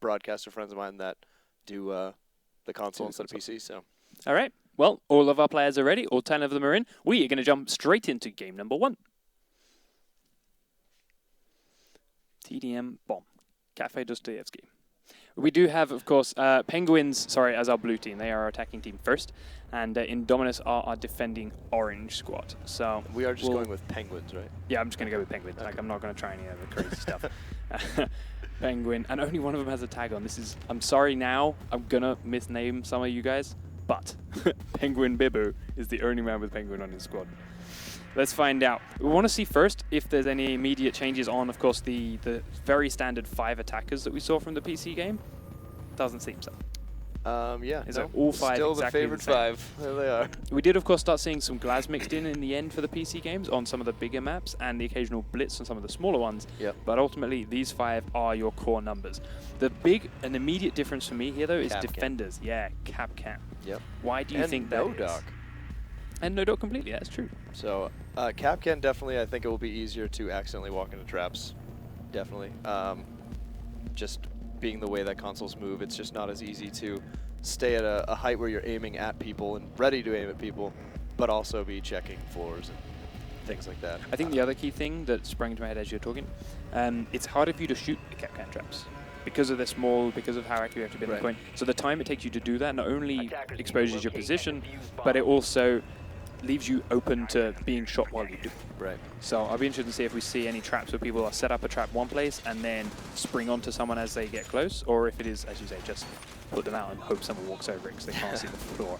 broadcaster friends of mine that do the console instead of PC. So. All right. Well, all of our players are ready. All 10 of them are in. We are going to jump straight into game number 1. TDM Bomb. Cafe Dostoevsky. We do have, of course, Penguins, sorry, as our blue team. They are our attacking team first. And Indominus are our defending orange squad. So we are just going with Penguins, right? Yeah, I'm just going to go with Penguins. Okay. Like, I'm not going to try any other crazy stuff. Penguin. And only one of them has a tag on. This is, I'm sorry now, I'm going to misname some of you guys. But Penguin Bibu is the only man with Penguin on his squad. Let's find out. We want to see first if there's any immediate changes on, of course, the very standard 5 attackers that we saw from the PC game. Doesn't seem so. Yeah. Is it all 5 still exactly the favorite 5. There they are. We did, of course, start seeing some Glaz mixed in the end for the PC games on some of the bigger maps and the occasional Blitz on some of the smaller ones. Yep. But ultimately, these 5 are your core numbers. The big and immediate difference for me here, though, is Capcan. defenders. Yeah, Capcan. Yep. Why do you think that is? And no doc. And no doc completely, that's true. So, Capcan definitely, I think it will be easier to accidentally walk into traps. Definitely. Just being the way that consoles move, it's just not as easy to stay at a height where you're aiming at people and ready to aim at people, but also be checking floors and things like that. I think the other key thing that sprang into my head as you're talking, it's harder for you to shoot the Capcan traps. Because of their small, because of how accurate you have to be on the coin. So the time it takes you to do that not only exposes your position, but it also leaves you open to being shot while you do. Right. So I'll be interested to see if we see any traps where people are set up a trap one place and then spring onto someone as they get close, or if it is, as you say, just put them out and hope someone walks over it because they can't see the floor.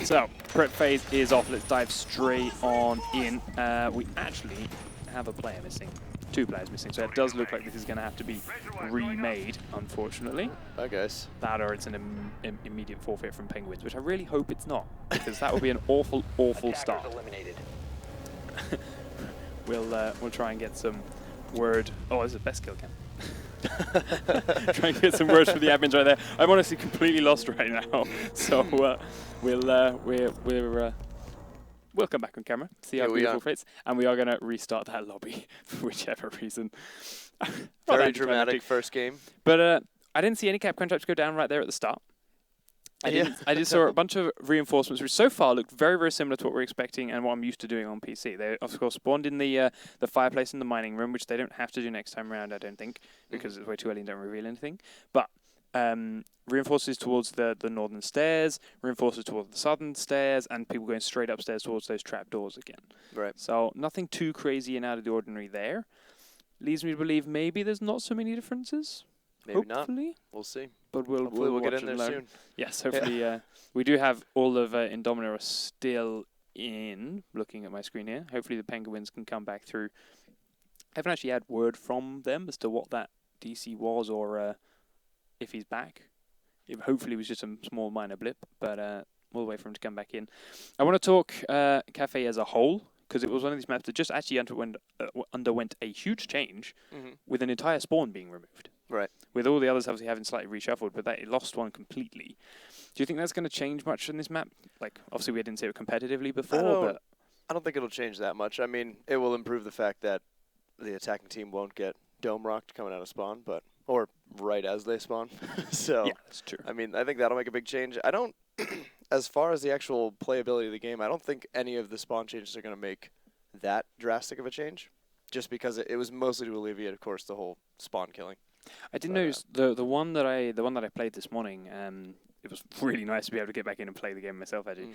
So prep phase is off. Let's dive straight on in. We actually have a player missing. 2 players missing, so it does look like this is going to have to be remade, unfortunately. I guess. That or it's an immediate forfeit from Penguins, which I really hope it's not, because that would be an awful, awful start. We'll try and get some word. Oh, this is the best kill cam. Try and get some words for the admins right there. I'm honestly completely lost right now, so we'll come back on camera, see our beautiful fates, and we are going to restart that lobby for whichever reason. Very dramatic first game. But I didn't see any Capcan traps go down right there at the start. I did saw a bunch of reinforcements, which so far look very, very similar to what we're expecting and what I'm used to doing on PC. They, of course, spawned in the fireplace in the mining room, which they don't have to do next time around, I don't think, because it's way too early and don't reveal anything. But reinforces towards the northern stairs, reinforces towards the southern stairs, and people going straight upstairs towards those trap doors again. Right. So nothing too crazy and out of the ordinary there. Leads me to believe maybe there's not so many differences. Maybe hopefully not. We'll see. But we'll get in there soon. Yes, hopefully. We do have all of Indomina are still in, looking at my screen here. Hopefully the Penguins can come back through. I haven't actually had word from them as to what that DC was or if he's back. It hopefully was just a small minor blip, but we'll wait for him to come back in. I want to talk Cafe as a whole, because it was one of these maps that just actually underwent a huge change with an entire spawn being removed. Right. With all the others obviously having slightly reshuffled, but it lost one completely. Do you think that's going to change much in this map? Like, obviously we didn't say it competitively before, but I don't think it'll change that much. I mean, it will improve the fact that the attacking team won't get dome rocked coming out of spawn, or right as they spawn. So, yeah, that's true. I mean, I think that'll make a big change. I don't, as far as the actual playability of the game, I don't think any of the spawn changes are going to make that drastic of a change, just because it was mostly to alleviate, of course, the whole spawn killing. I did notice the one that I played this morning. It was really nice to be able to get back in and play the game myself. Actually,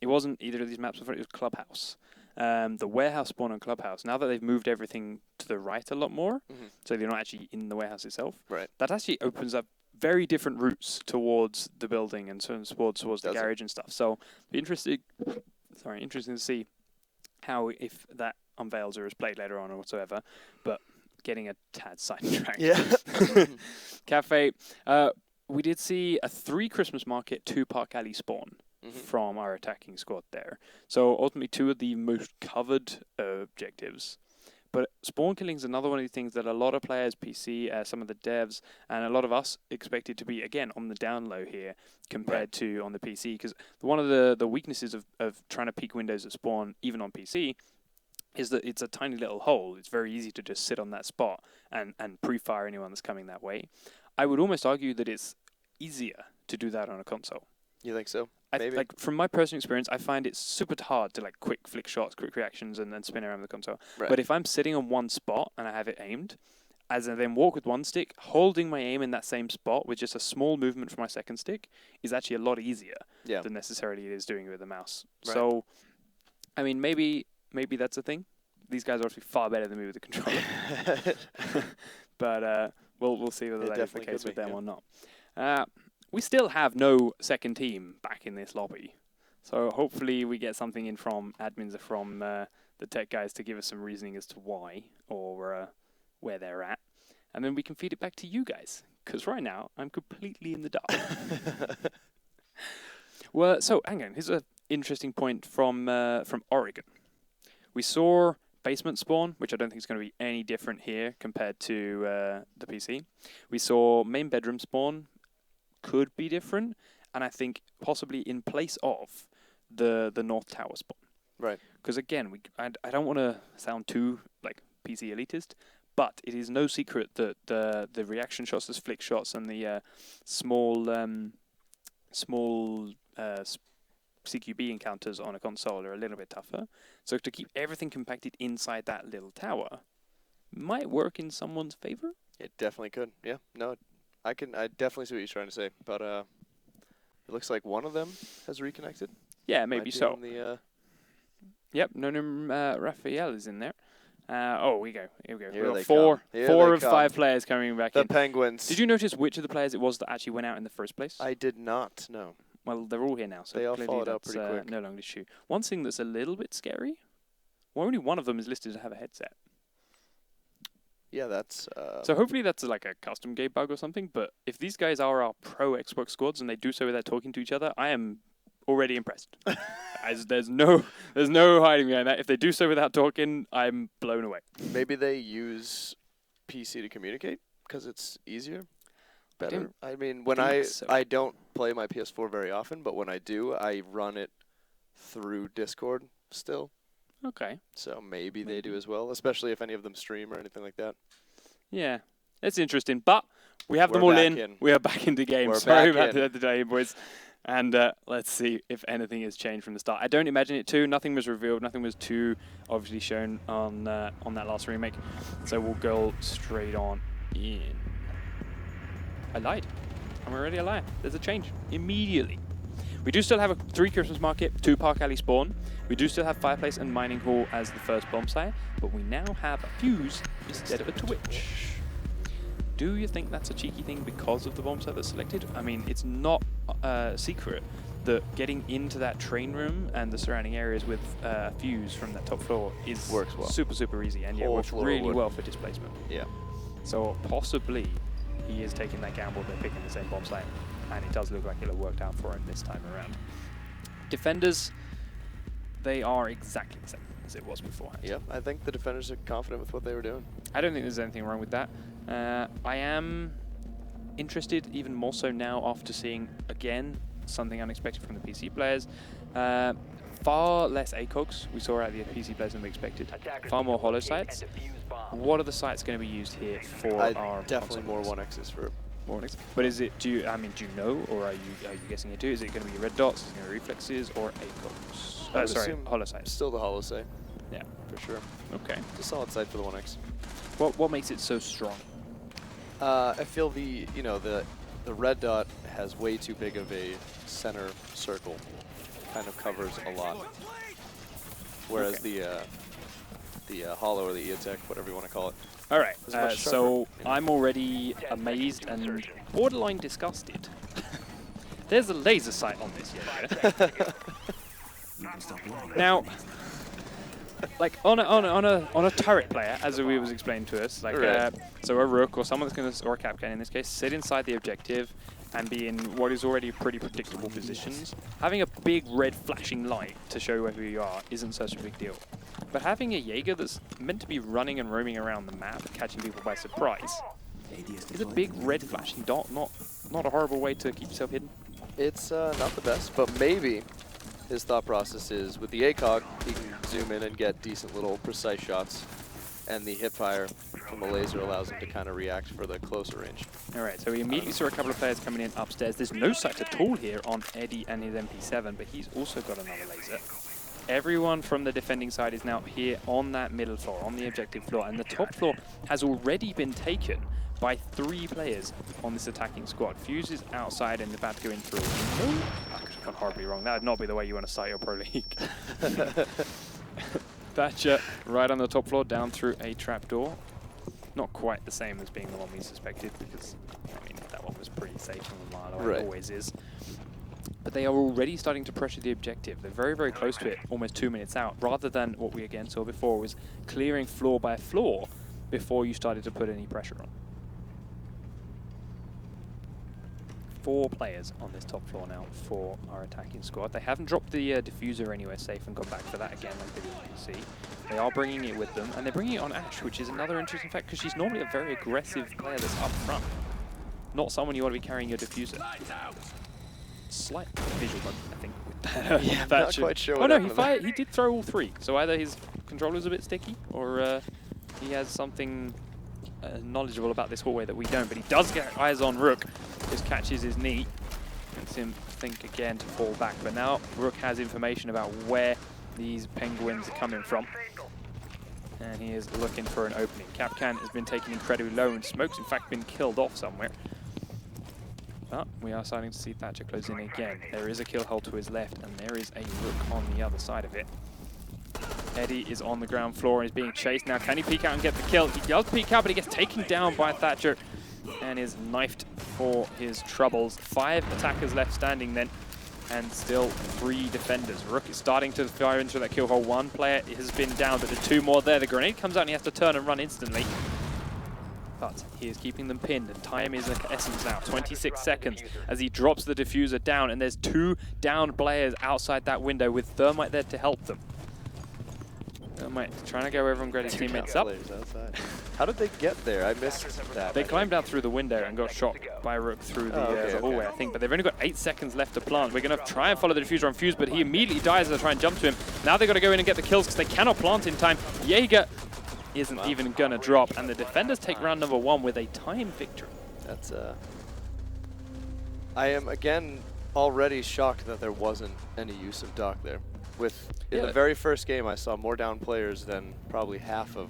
it wasn't either of these maps before. It was Clubhouse. The warehouse spawn on Clubhouse. Now that they've moved everything to the right a lot more, so they're not actually in the warehouse itself. Right. That actually opens up very different routes towards the building and towards the garage and stuff. So, be interesting to see how if that unveils or is played later on or whatsoever. But getting a tad sidetracked. Yeah. Cafe. We did see a 3 Christmas market, 2 Park Alley spawn from our attacking squad there. So ultimately 2 of the most covered objectives. But spawn killing is another one of the things that a lot of players, PC, some of the devs, and a lot of us expected to be, again, on the down low here compared to on the PC. Because one of the weaknesses of trying to peek windows at spawn, even on PC, is that it's a tiny little hole. It's very easy to just sit on that spot and pre-fire anyone that's coming that way. I would almost argue that it's easier to do that on a console. You think so? Maybe. Like from my personal experience, I find it super hard to like quick flick shots, quick reactions, and then spin around the console. Right. But if I'm sitting on one spot and I have it aimed, as I then walk with one stick, holding my aim in that same spot with just a small movement for my second stick is actually a lot easier than necessarily it is doing it with a mouse. Right. So, I mean, maybe that's a thing. These guys are obviously far better than me with the controller. But we'll see whether that is the case with them or not. We still have no second team back in this lobby. So hopefully we get something in from admins or from the tech guys to give us some reasoning as to why or where they're at. And then we can feed it back to you guys. Because right now, I'm completely in the dark. Well, so hang on. Here's an interesting point from Oregon. We saw basement spawn, which I don't think is going to be any different here compared to the PC. We saw main bedroom spawn, could be different, and I think possibly in place of the North Tower spawn. Right. Because again, I don't want to sound too like PC elitist, but it is no secret that the reaction shots, the flick shots, and the small CQB encounters on a console are a little bit tougher. So to keep everything compacted inside that little tower might work in someone's favor. It definitely could. Yeah. No, I definitely see what you're trying to say. But it looks like one of them has reconnected. Yeah, maybe so. Yep, Raphael is in there. Here we go. Here they four come. of 5 players coming back in. The Penguins. Did you notice which of the players it was that actually went out in the first place? I did not, no. Well, they're all here now, so they all clearly followed out that's pretty quick. no longer issue. One thing that's a little bit scary, well, only one of them is listed to have a headset. Yeah, that's... so hopefully that's like a custom game bug or something, but if these guys are our pro Xbox squads and they do so without talking to each other, I am already impressed. There's no hiding behind that. If they do so without talking, I'm blown away. Maybe they use PC to communicate because it's easier, better. I mean, when I don't play my PS4 very often, but when I do, I run it through Discord still. Okay. So maybe they do as well, especially if any of them stream or anything like that. Yeah, it's interesting. But we have them all in. We are back in the game. Sorry about the delay, boys. And let's see if anything has changed from the start. I don't imagine it to. Nothing was revealed. Nothing was too obviously shown on that last remake. So we'll go straight on in. I lied. I'm already a liar. There's a change immediately. We do still have a 3 Christmas market, 2 Park Alley spawn. We do still have Fireplace and Mining Hall as the first bomb site, but we now have a Fuse instead of a Twitch. Do you think that's a cheeky thing because of the bomb site that's selected? I mean, it's not a secret that getting into that train room and the surrounding areas with Fuse from that top floor works well. Super easy, and works really well for displacement. Yeah. So possibly he is taking that gamble. They're picking the same bomb site, and it does look like it'll have worked out for him this time around. Defenders, they are exactly the same as it was beforehand. Yeah, I think the defenders are confident with what they were doing. I don't think there's anything wrong with that. I am interested even more so now after seeing, again, something unexpected from the PC players. Far less ACOGs we saw out of the PC players than we expected. Far more hollow sites. What are the sites going to be used here for our definitely more 1Xs for more 1X. But is it? Do you know, or are you guessing it too? Is it going to be red dots? Is it going to be reflexes or ACOGs? Sorry, hollow sites. Still the hollow site. Yeah, for sure. Okay. It's a solid site for the 1X. What makes it so strong? I feel the red dot has way too big of a center circle. Kind of covers a lot. Whereas the hollow or the EOTech, whatever you want to call it. All right. So I'm already amazed and borderline disgusted. There's a laser sight on this yet. Now, like on a turret player, as we was explained to us, like so a rook or someone that's going to, or a capcan in this case, sit inside the objective and be in what is already pretty predictable positions. Having a big red flashing light to show where you are isn't such a big deal. But having a Jaeger that's meant to be running and roaming around the map, catching people by surprise, is a big red flashing dot not a horrible way to keep yourself hidden? It's not the best, but maybe his thought process is with the ACOG, he can zoom in and get decent little precise shots. And the hip fire from the laser allows him to kind of react for the closer range. All right, so we immediately saw a couple of players coming in upstairs. There's no sight at all here on Eddie and his MP7, but he's also got another laser. Everyone from the defending side is now here on that middle floor, on the objective floor, and the top floor has already been taken by 3 players on this attacking squad. Fuse is outside and about to go in through a window. I could have gone horribly wrong. That would not be the way you want to start your Pro League. Thatcher right on the top floor, down through a trapdoor. Not quite the same as being the one we suspected, because, I mean, that one was pretty safe from a mile away. It always is. But they are already starting to pressure the objective. They're very, very close to it, almost 2 minutes out, rather than what we again saw before was clearing floor by floor before you started to put any pressure on. 4 players on this top floor now for our attacking squad. They haven't dropped the diffuser anywhere safe and gone back for that again, like you can see. They are bringing it with them, and they're bringing it on Ash, which is another interesting fact, because she's normally a very aggressive player that's up front. Not someone you want to be carrying your diffuser. Slight visual bug, I think, with that. Yeah, I'm not quite sure Oh what no, happened he did throw all 3. So either his controller's a bit sticky, or he has something knowledgeable about this hallway that we don't. But he does get eyes on Rook. Just catches his knee. Makes him think again to fall back. But now Rook has information about where these penguins are coming from. And he is looking for an opening. Capcan has been taken incredibly low, and Smoke's in fact been killed off somewhere. But we are starting to see Thatcher close in again. There is a kill hole to his left, and there is a Rook on the other side of it. Eddie is on the ground floor and is being chased now. Can he peek out and get the kill? He does peek out, but he gets taken down by Thatcher and is knifed for his troubles. 5 attackers left standing then, and still 3 defenders. Rook is starting to fire into that kill hole. 1 player has been down, but there's 2 more there. The grenade comes out and he has to turn and run instantly. But he is keeping them pinned, and time is of essence now. 26 seconds as he drops the diffuser down, and there's 2 downed players outside that window with Thermite there to help them. Thermite trying to go over and get his teammates up. How did they get there? I missed that. They climbed out through the window and got shot by Rook through the hallway, I think. But they've only got 8 seconds left to plant. We're going to try and follow the diffuser on Fuse, but he immediately dies as I try and jump to him. Now they've got to go in and get the kills because they cannot plant in time. Jaeger isn't even going to drop, and the defenders take round number 1 with a time victory. That's I am again already shocked that there wasn't any use of Doc there. In the very first game, I saw more down players than probably half of.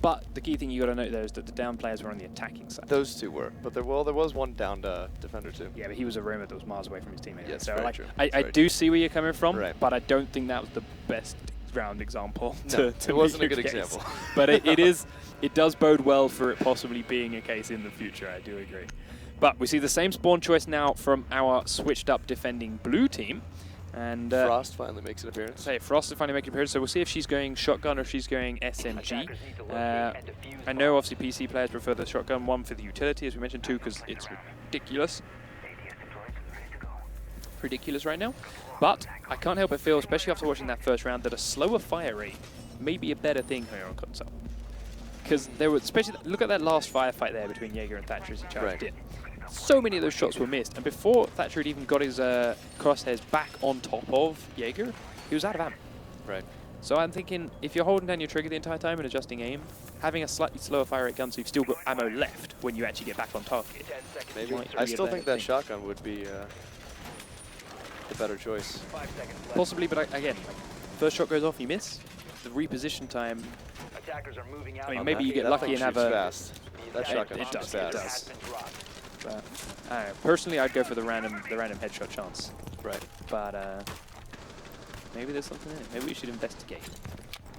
But the key thing you got to note there is that the down players were on the attacking side. Those 2 were, but there was one downed defender too. Yeah, but he was a roamer that was miles away from his teammate. Yes, so very true. I do see where you're coming from, right. But I don't think that was the best round example. No, it wasn't a good example. But it does bode well for it possibly being a case in the future. I do agree. But we see the same spawn choice now from our switched up defending blue team. And Frost finally makes an appearance. Frost is finally making an appearance, so we'll see if she's going shotgun or if she's going SMG. I know obviously PC players prefer the shotgun, 1 for the utility, as we mentioned, 2 because it's ridiculous. Ridiculous right now. But I can't help but feel, especially after watching that first round, that a slower fire rate may be a better thing here on console. Because there were, especially, look at that last firefight there between Jaeger and Thatcher as he charged in. So many of those shots were missed, and before Thatcher had even got his crosshairs back on top of Jaeger, he was out of ammo. Right. So I'm thinking, if you're holding down your trigger the entire time and adjusting aim, having a slightly slower fire rate gun so you've still got ammo left when you actually get back on target. Maybe. I still think that shotgun would be the better choice. Possibly, but again, first shot goes off, you miss. The reposition time. I mean, maybe you get lucky and have a. Fast. That shotgun it does. fast. It does. But I don't know. Personally, I'd go for the random headshot chance. Right. But maybe there's something in it. Maybe we should investigate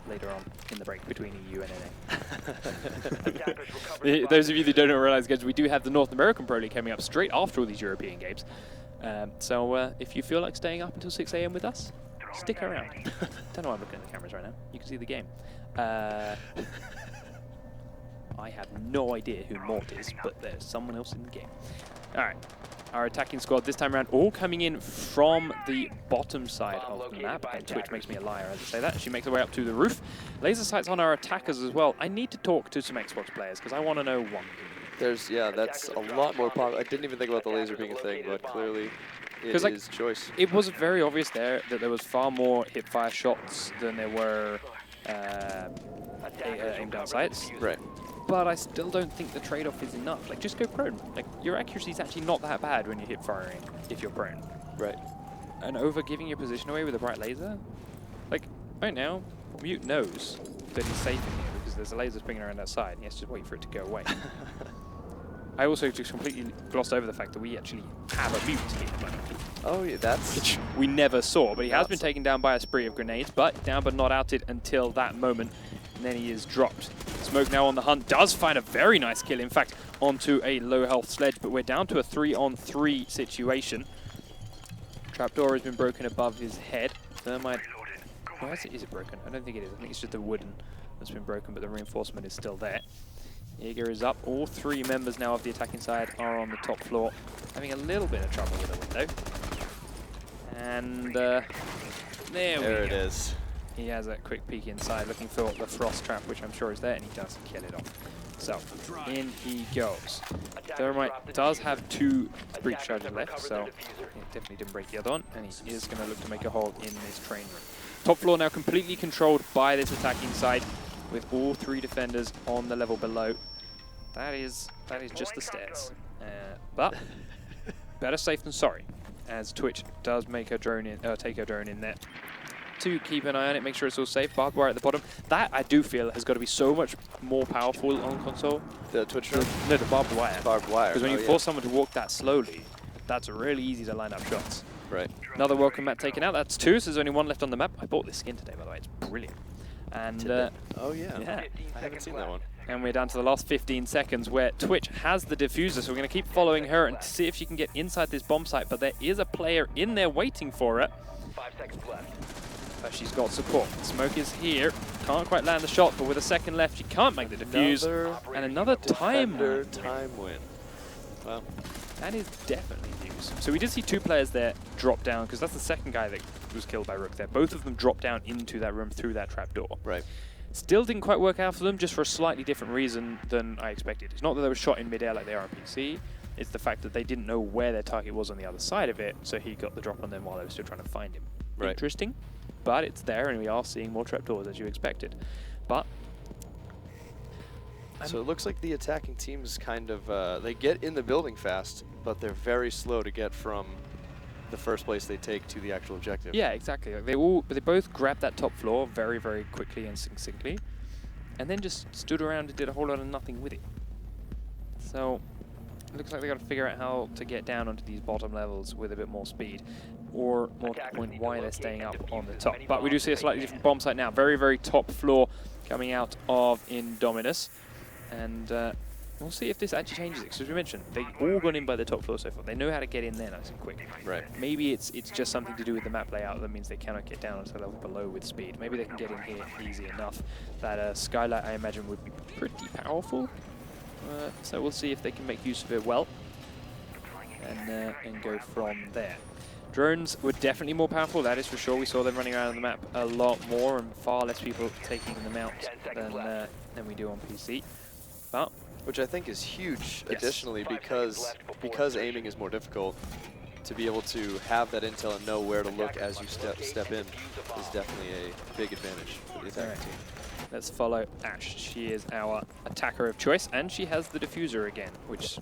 later on in the break between EU and NA. Those of you that don't realize, guys, we do have the North American Pro League coming up straight after all these European games. So if you feel like staying up until 6 AM with us, stick around. Don't know why I'm looking at the cameras right now. You can see the game. I have no idea who Mort is, but there's someone else in the game. All right, our attacking squad this time around, all coming in from the bottom side of the map. And Twitch makes me a liar as I say that. She makes her way up to the roof. Laser sights on our attackers as well. I need to talk to some Xbox players because I want to know one. There's, yeah, that's a lot more popular. I didn't even think about the laser being a thing, but clearly it like, is choice. It was very obvious there that there was far more hip-fire shots than there were aim-down sights. Right. But I still don't think the trade-off is enough. Like, just go prone. Like, your accuracy is actually not that bad when you're hip-firing if you're prone. Right. And over giving your position away with a bright laser? Like, right now, Mute knows that he's safe in here because there's a laser spinning around outside. He has to wait for it to go away. I also just completely glossed over the fact that we actually have a Mute here. Oh, yeah, that's... Which we never saw, but he has been taken down by a spree of grenades, but down but not outed until that moment, and then he is dropped. Smoke now on the hunt, does find a very nice kill, in fact, onto a low health Sledge, but we're down to a 3-on-3 situation. Trapdoor has been broken above his head. Thermite, where is it broken? I don't think it is, I think it's just the wooden that's been broken, but the reinforcement is still there. Jaeger is up. All three members now of the attacking side are on the top floor, having a little bit of trouble with the window. And there it is. He has a quick peek inside, looking for the frost trap, which I'm sure is there, and he does kill it off. So, in he goes. Thermite does have 2 breach charges left, so he definitely didn't break the other one, and he is going to look to make a hole in this train room. Top floor now completely controlled by this attacking side, with all 3 defenders on the level below. That is just the stairs. But better safe than sorry, as Twitch does make her drone in, take her drone in there to keep an eye on it, make sure it's all safe. Barbed wire at the bottom. That, I do feel, has got to be so much more powerful on console. The Twitch drone? No, the barbed wire. Barbed wire. Because when you force someone to walk that slowly, that's really easy to line up shots. Right. Another welcome mat taken out. That's 2, so there's only 1 left on the map. I bought this skin today, by the way. It's brilliant. And oh yeah, I haven't seen that one. And we're down to the last 15 seconds where Twitch has the diffuser, so we're going to keep following her and see if she can get inside this bomb site, but there is a player in there waiting for her. 5 seconds left. But she's got support. Smoke is here. Can't quite land the shot, but with a second left, she can't make the defuse. And another time win. Wow. That is definitely news. So we did see 2 players there drop down, because that's the second guy that was killed by Rook there. Both of them dropped down into that room through that trapdoor. Right. Still didn't quite work out for them, just for a slightly different reason than I expected. It's not that they were shot in midair like they are on PC. It's the fact that they didn't know where their target was on the other side of it, so he got the drop on them while they were still trying to find him. Right. Interesting, but it's there, and we are seeing more trapdoors as you expected. But so it looks like the attacking teams kind of they get in the building fast, but they're very slow to get from the first place they take to the actual objective. yeah, exactly. Like they both grabbed that top floor very, very quickly and succinctly, and then just stood around and did a whole lot of nothing with it. So it looks like they got to figure out how to get down onto these bottom levels with a bit more speed, or more to the point why they're staying up on the top. But we do see a slightly different bomb site now. Very, very top floor coming out of Indominus, and we'll see if this actually changes it. Because as we mentioned, they all gone in by the top floor so far. They know how to get in there nice and quick. Right. Maybe it's just something to do with the map layout that means they cannot get down onto the level below with speed. Maybe they can get in here easy enough. That skylight, I imagine, would be pretty powerful. So we'll see if they can make use of it well, and go from there. Drones were definitely more powerful, that is for sure. We saw them running around on the map a lot more, and far less people taking them out than we do on PC. But which I think is huge, Yes. additionally, because aiming is more difficult. To be able to have that intel and know where to look as you step in is definitely a big advantage for the attacking team. let's follow Ash. She is our attacker of choice, and she has the diffuser again, which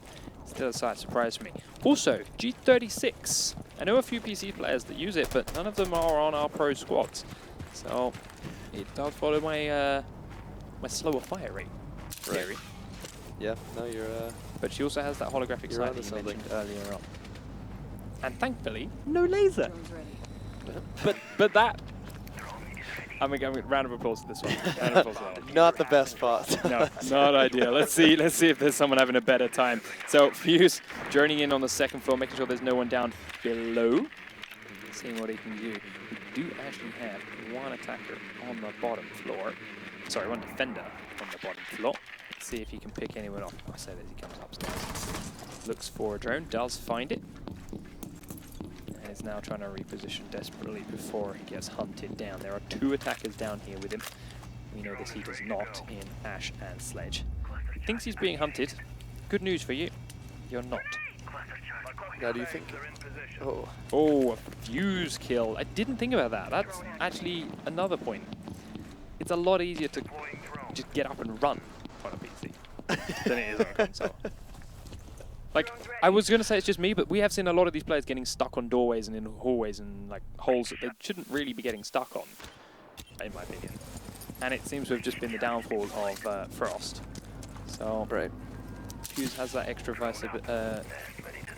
still a slight surprise to me. Also, G36. I know a few PC players that use it, but none of them are on our pro squads. So it does follow my my slower fire rate theory. Yeah, no, you're... But she also has that holographic You're sight onto that you mentioned something. earlier on. And thankfully, no laser. But that... I'm gonna round of applause to this one. Round of applause to that one. Not the best part. No, not ideal. Let's see if there's someone having a better time. So Fuse journeying in on the second floor, making sure there's no one down below, seeing what he can do. We do actually have one attacker on the bottom floor. Sorry, one defender on the bottom floor. Let's see if he can pick anyone off. I say that he comes upstairs. Looks for a drone, does find it. And is now trying to reposition desperately before he gets hunted down. There are 2 attackers down here with him. We know this he does not in Ash and Sledge. He thinks he's being hunted. Good news for you, you're not. Now, do you think? Oh, Oh, a fuse kill. I didn't think about that. That's actually another point. It's a lot easier to just get up and run on a PC than it is on a console. Like, I was going to say it's just me, but we have seen a lot of these players getting stuck on doorways and in hallways and like holes that they shouldn't really be getting stuck on, in my opinion. And it seems to have just been the downfall of Frost. So, right. Fuse has that extra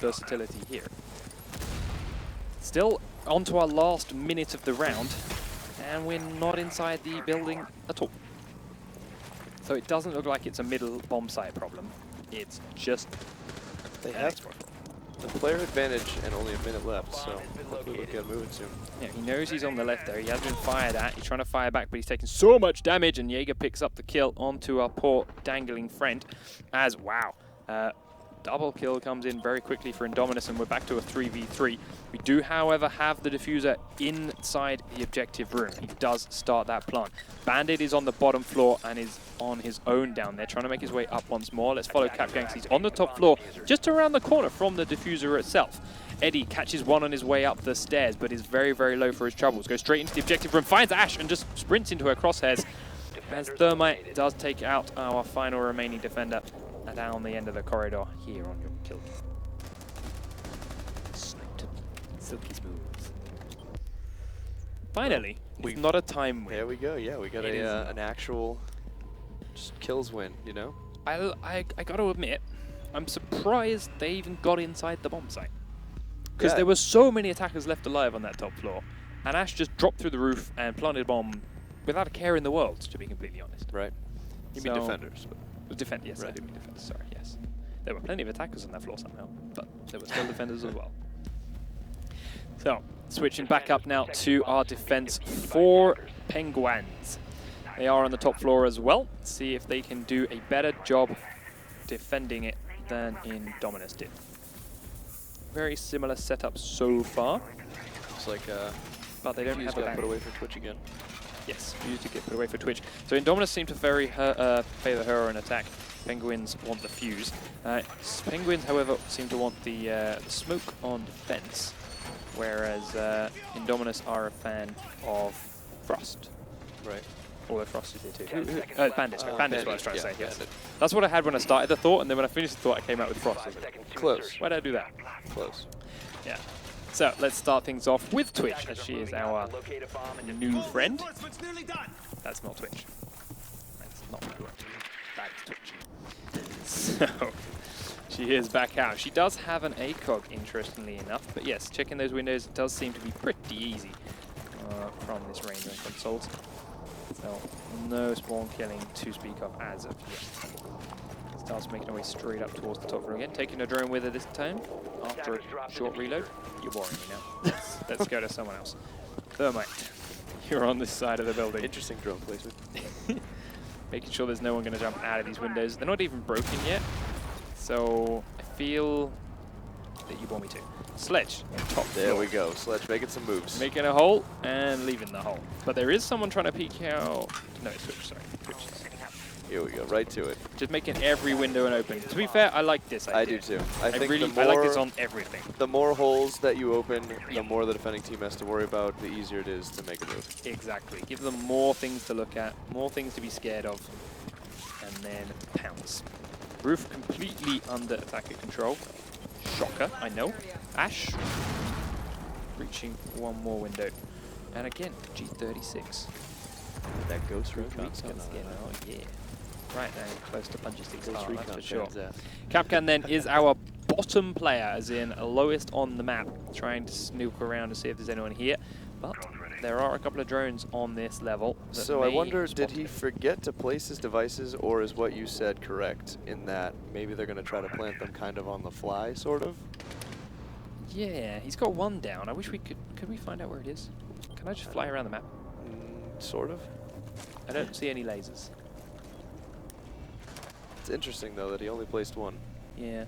versatility here. Still onto our last minute of the round, and we're not inside the building at all. So it doesn't look like it's a middle bomb site problem. It's just They have the player advantage and only a minute left, so hopefully we'll get moving soon. Yeah, he knows he's on the left there. He has been fired at. He's trying to fire back, but he's taking so much damage, and Jaeger picks up the kill onto our poor dangling friend. As, wow, double kill comes in very quickly for Indominus, and we're back to a 3v3. We do, however, have the diffuser inside the objective room. He does start that plant. Bandit is on the bottom floor and is on his own down there, trying to make his way up once more. Let's follow Capgangs. He's on the top floor, just around the corner from the diffuser itself. Eddie catches one on his way up the stairs, but is very, very low for his troubles. Goes straight into the objective room, finds Ash, and just sprints into her crosshairs. As Thermite does take out our final remaining defender down the end of the corridor here on your kill. Sniped. Silky smooth. Finally, it's not a time win. There we go. Yeah, we got an actual just kills win, you know? I got to admit, I'm surprised they even got inside the bomb site. Because there were so many attackers left alive on that top floor. And Ash just dropped through the roof and planted a bomb without a care in the world, to be completely honest. Right. You mean defenders. But yes, right. I do mean defenders, sorry, yes. There were plenty of attackers on that floor somehow, but there were still defenders as well. So, switching back up now to our defense for Penguins. They are on the top floor as well. See if they can do a better job defending it than Indominus did. Very similar setup so far. Looks like but they don't have a got put away for Twitch again. Yes, Fuse to get put away for Twitch. So Indominus seem to favour her in attack. Penguins want the Fuse. Penguins, however, seem to want the smoke on defense, whereas Indominus are a fan of Frost. Right. Although Frost is here too. Bandits. Bandits, what I was trying to say, yes. Bandit. That's what I had when I started the thought, and then when I finished the thought, I came out with Frost. Close. Why did I do that? Close. Yeah. So let's start things off with Twitch, as she is our new friend. That's not Twitch. That's not Twitch. That is Twitch. So she is back out. She does have an ACOG, interestingly enough, but yes, checking those windows does seem to be pretty easy from this range on consoles. So no spawn killing to speak of as of yet. Starts making her way straight up towards the top floor again, taking a drone with her this time after a short reload. You're boring me now. Let's go to someone else. Thermite, you're on this side of the building. Interesting drone placement. Making sure there's no one going to jump out of these windows. They're not even broken yet, so I feel that you want me to. Sledge, top floor. There we go. Sledge making some moves. Making a hole and leaving the hole. But there is someone trying to peek out. No, it's Twitch, sorry. Twitch. Here we go, right to it. Just making every window an open. To be fair, I like this idea. I do too. I think I like this on everything. The more holes that you open, the more the defending team has to worry about, the easier it is to make a move. Exactly. Give them more things to look at, more things to be scared of, and then pounce. Roof completely under attacker control. Shocker, I know. Ash reaching one more window. And again, G36. That ghost roof Oh yeah. Right now, close to Punch Stick's heart, that's for sure. Yeah. Capcan then is our bottom player, as in lowest on the map, trying to snoop around to see if there's anyone here. But there are a couple of drones on this level. So I wonder, did he forget to place his devices, or is what you said correct in that maybe they're going to try to plant them kind of on the fly, sort of? Yeah, he's got one down. I wish we could we find out where it is? Can I just fly around the map? Sort of. I don't see any lasers. It's interesting, though, that he only placed one. Yeah.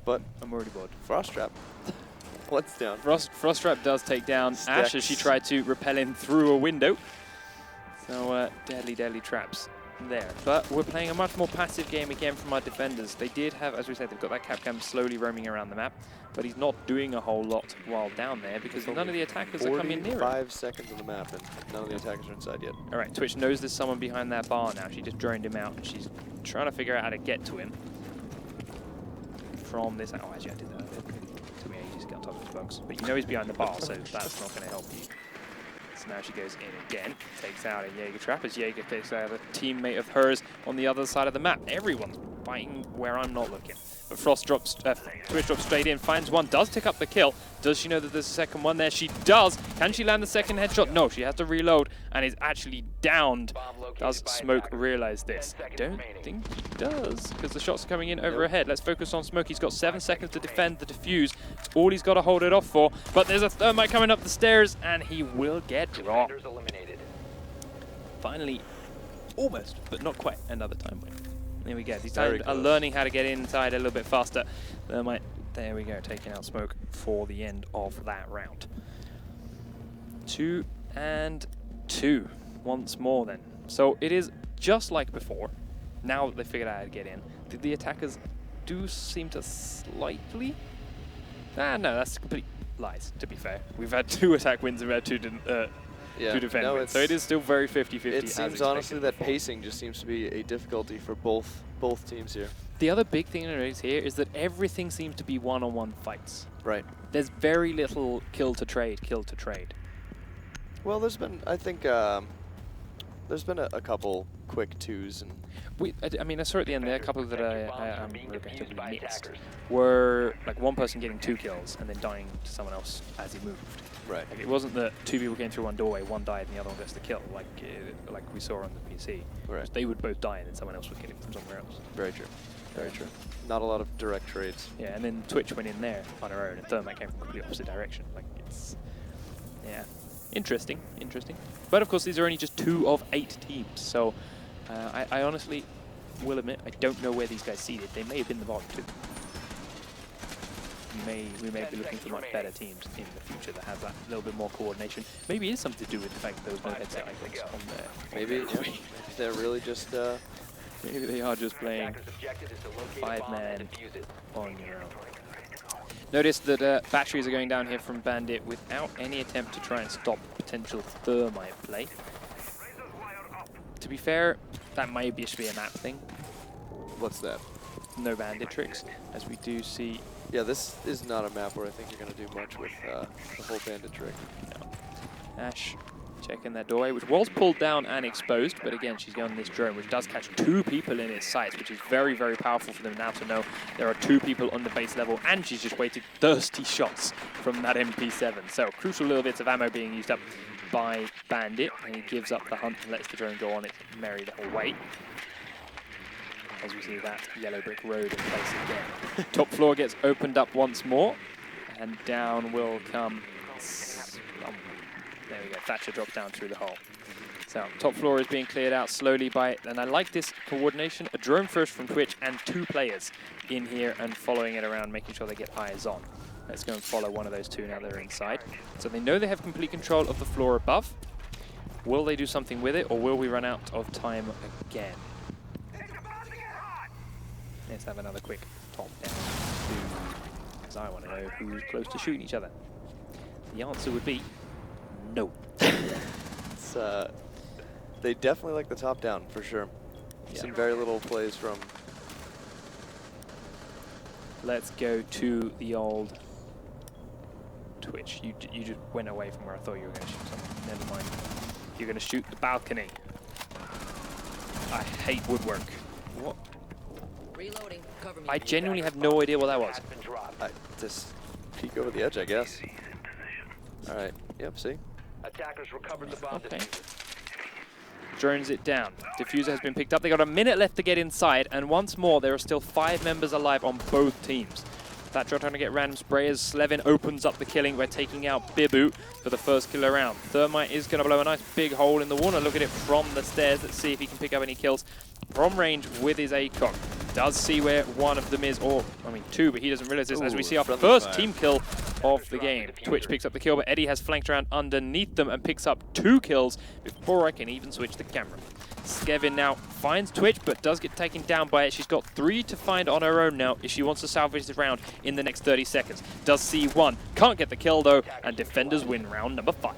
But I'm already bored. Frost Trap. What's down? Frost Trap does take down Ash as she tried to repel him through a window. So, deadly traps there. But we're playing a much more passive game again from our defenders. They did have, as we said, they've got that Capcom slowly roaming around the map, but he's not doing a whole lot while down there because none of the attackers are coming near him. 45 seconds on the map and none of the attackers are inside yet. All right, Twitch knows there's someone behind that bar now. She just droned him out and she's trying to figure out how to get to him from this. Oh, actually, I did that. It took me ages to get on top of his bugs. But you know he's behind the bar, so that's not going to help you. So now she goes in again, takes out a Jaeger trap as Jaeger takes out a teammate of hers on the other side of the map. Everyone's biting where I'm not looking. But Frost drops, Twitch drops straight in, finds one, does pick up the kill. Does she know that there's a second one there? She does. Can she land the second headshot? No, she has to reload and is actually downed. Does Smoke realize this? I don't think he does, because the shots are coming in over her head. Let's focus on Smoke. He's got 7 seconds to defend the defuse. It's all he's got to hold it off for. But there's a thermite coming up the stairs, and he will get dropped. Finally, almost, but not quite, another time win. There we go. These guys are learning how to get inside a little bit faster. Thermite, there we go, taking out Smoke for the end of that round. 2 and 2 once more then. So it is just like before. Now that they figured out how to get in, the attackers do seem to slightly... no, that's complete lies, to be fair. We've had 2 attack wins and we've had 2 defend wins. So it is still very 50-50. It seems honestly that pacing just seems to be a difficulty for both teams here. The other big thing to notice here is that everything seems to be one-on-one fights. Right. There's very little kill to trade. Well, there's been, I think, there's been a couple quick 2s and. I mean, I saw at the end there a couple that I regrettably missed were like one person getting 2 kills and then dying to someone else as he moved. Right. Like, it wasn't that 2 people came through one doorway, one died and the other one gets the kill, like we saw on the PC. Right. They would both die and then someone else would kill him from somewhere else. Very true. Very true. Not a lot of direct trades. Yeah, and then Twitch went in there on her own and Thermite came from the complete opposite direction. Like, it's... yeah. Interesting. But of course, these are only just 2 of 8 teams, so I honestly will admit I don't know where these guys seeded. They may have been the bottom 2. We may be looking for much better teams in the future that have that little bit more coordination. Maybe it is something to do with the fact that there was no headset icons on there. Maybe they're really just... maybe they are just playing 5-man on your own. Notice that batteries are going down here from Bandit without any attempt to try and stop potential Thermite play. To be fair, that might be a map thing. What's that? No Bandit tricks, as we do see. Yeah, this is not a map where I think you're going to do much with the whole Bandit trick. No. Ash checking that doorway, which was pulled down and exposed, but again, she's going this drone, which does catch 2 people in its sights, which is very, very powerful for them now to know there are 2 people on the base level, and she's just waited thirsty shots from that MP7. So, crucial little bits of ammo being used up by Bandit, and he gives up the hunt and lets the drone go on its merry little way. As we see that yellow brick road in place again. Top floor gets opened up once more, and down will come... there we go, Thatcher drops down through the hole. So, top floor is being cleared out slowly by... and I like this coordination. A drone first from Twitch and 2 players in here and following it around, making sure they get eyes on. Let's go and follow one of those 2 now that are inside. So they know they have complete control of the floor above. Will they do something with it, or will we run out of time again? Let's have another quick top down, because I want to know who's close to shooting each other. The answer would be no. It's, they definitely like the top down, for sure. Yeah. Some very little plays from... Let's go to the old Twitch. You just went away from where I thought you were going to shoot someone. Never mind. You're going to shoot the balcony. I hate woodwork. What? Reloading. Cover me. I genuinely have no idea what that was. Just peek over the edge, I guess. All right. Yep. See. Attackers recovered the bomb. Okay. Drones it down. Diffuser has been picked up. They got a minute left to get inside, and once more, there are still 5 members alive on both teams. Thatcher trying to get random sprayers. Slevin opens up the killing by taking out Bibu for the first kill around. Thermite is going to blow a nice big hole in the wall. And look at it from the stairs. Let's see if he can pick up any kills from range with his ACOG. Does see where one of them is, or, I mean, 2, but he doesn't realize this. As we see our first team kill of the game. Twitch picks up the kill, but Eddie has flanked around underneath them and picks up 2 kills before I can even switch the camera. Skevin now finds Twitch, but does get taken down by it. She's got 3 to find on her own now if she wants to salvage the round in the next 30 seconds. Does see 1. Can't get the kill, though, and defenders win round number 5.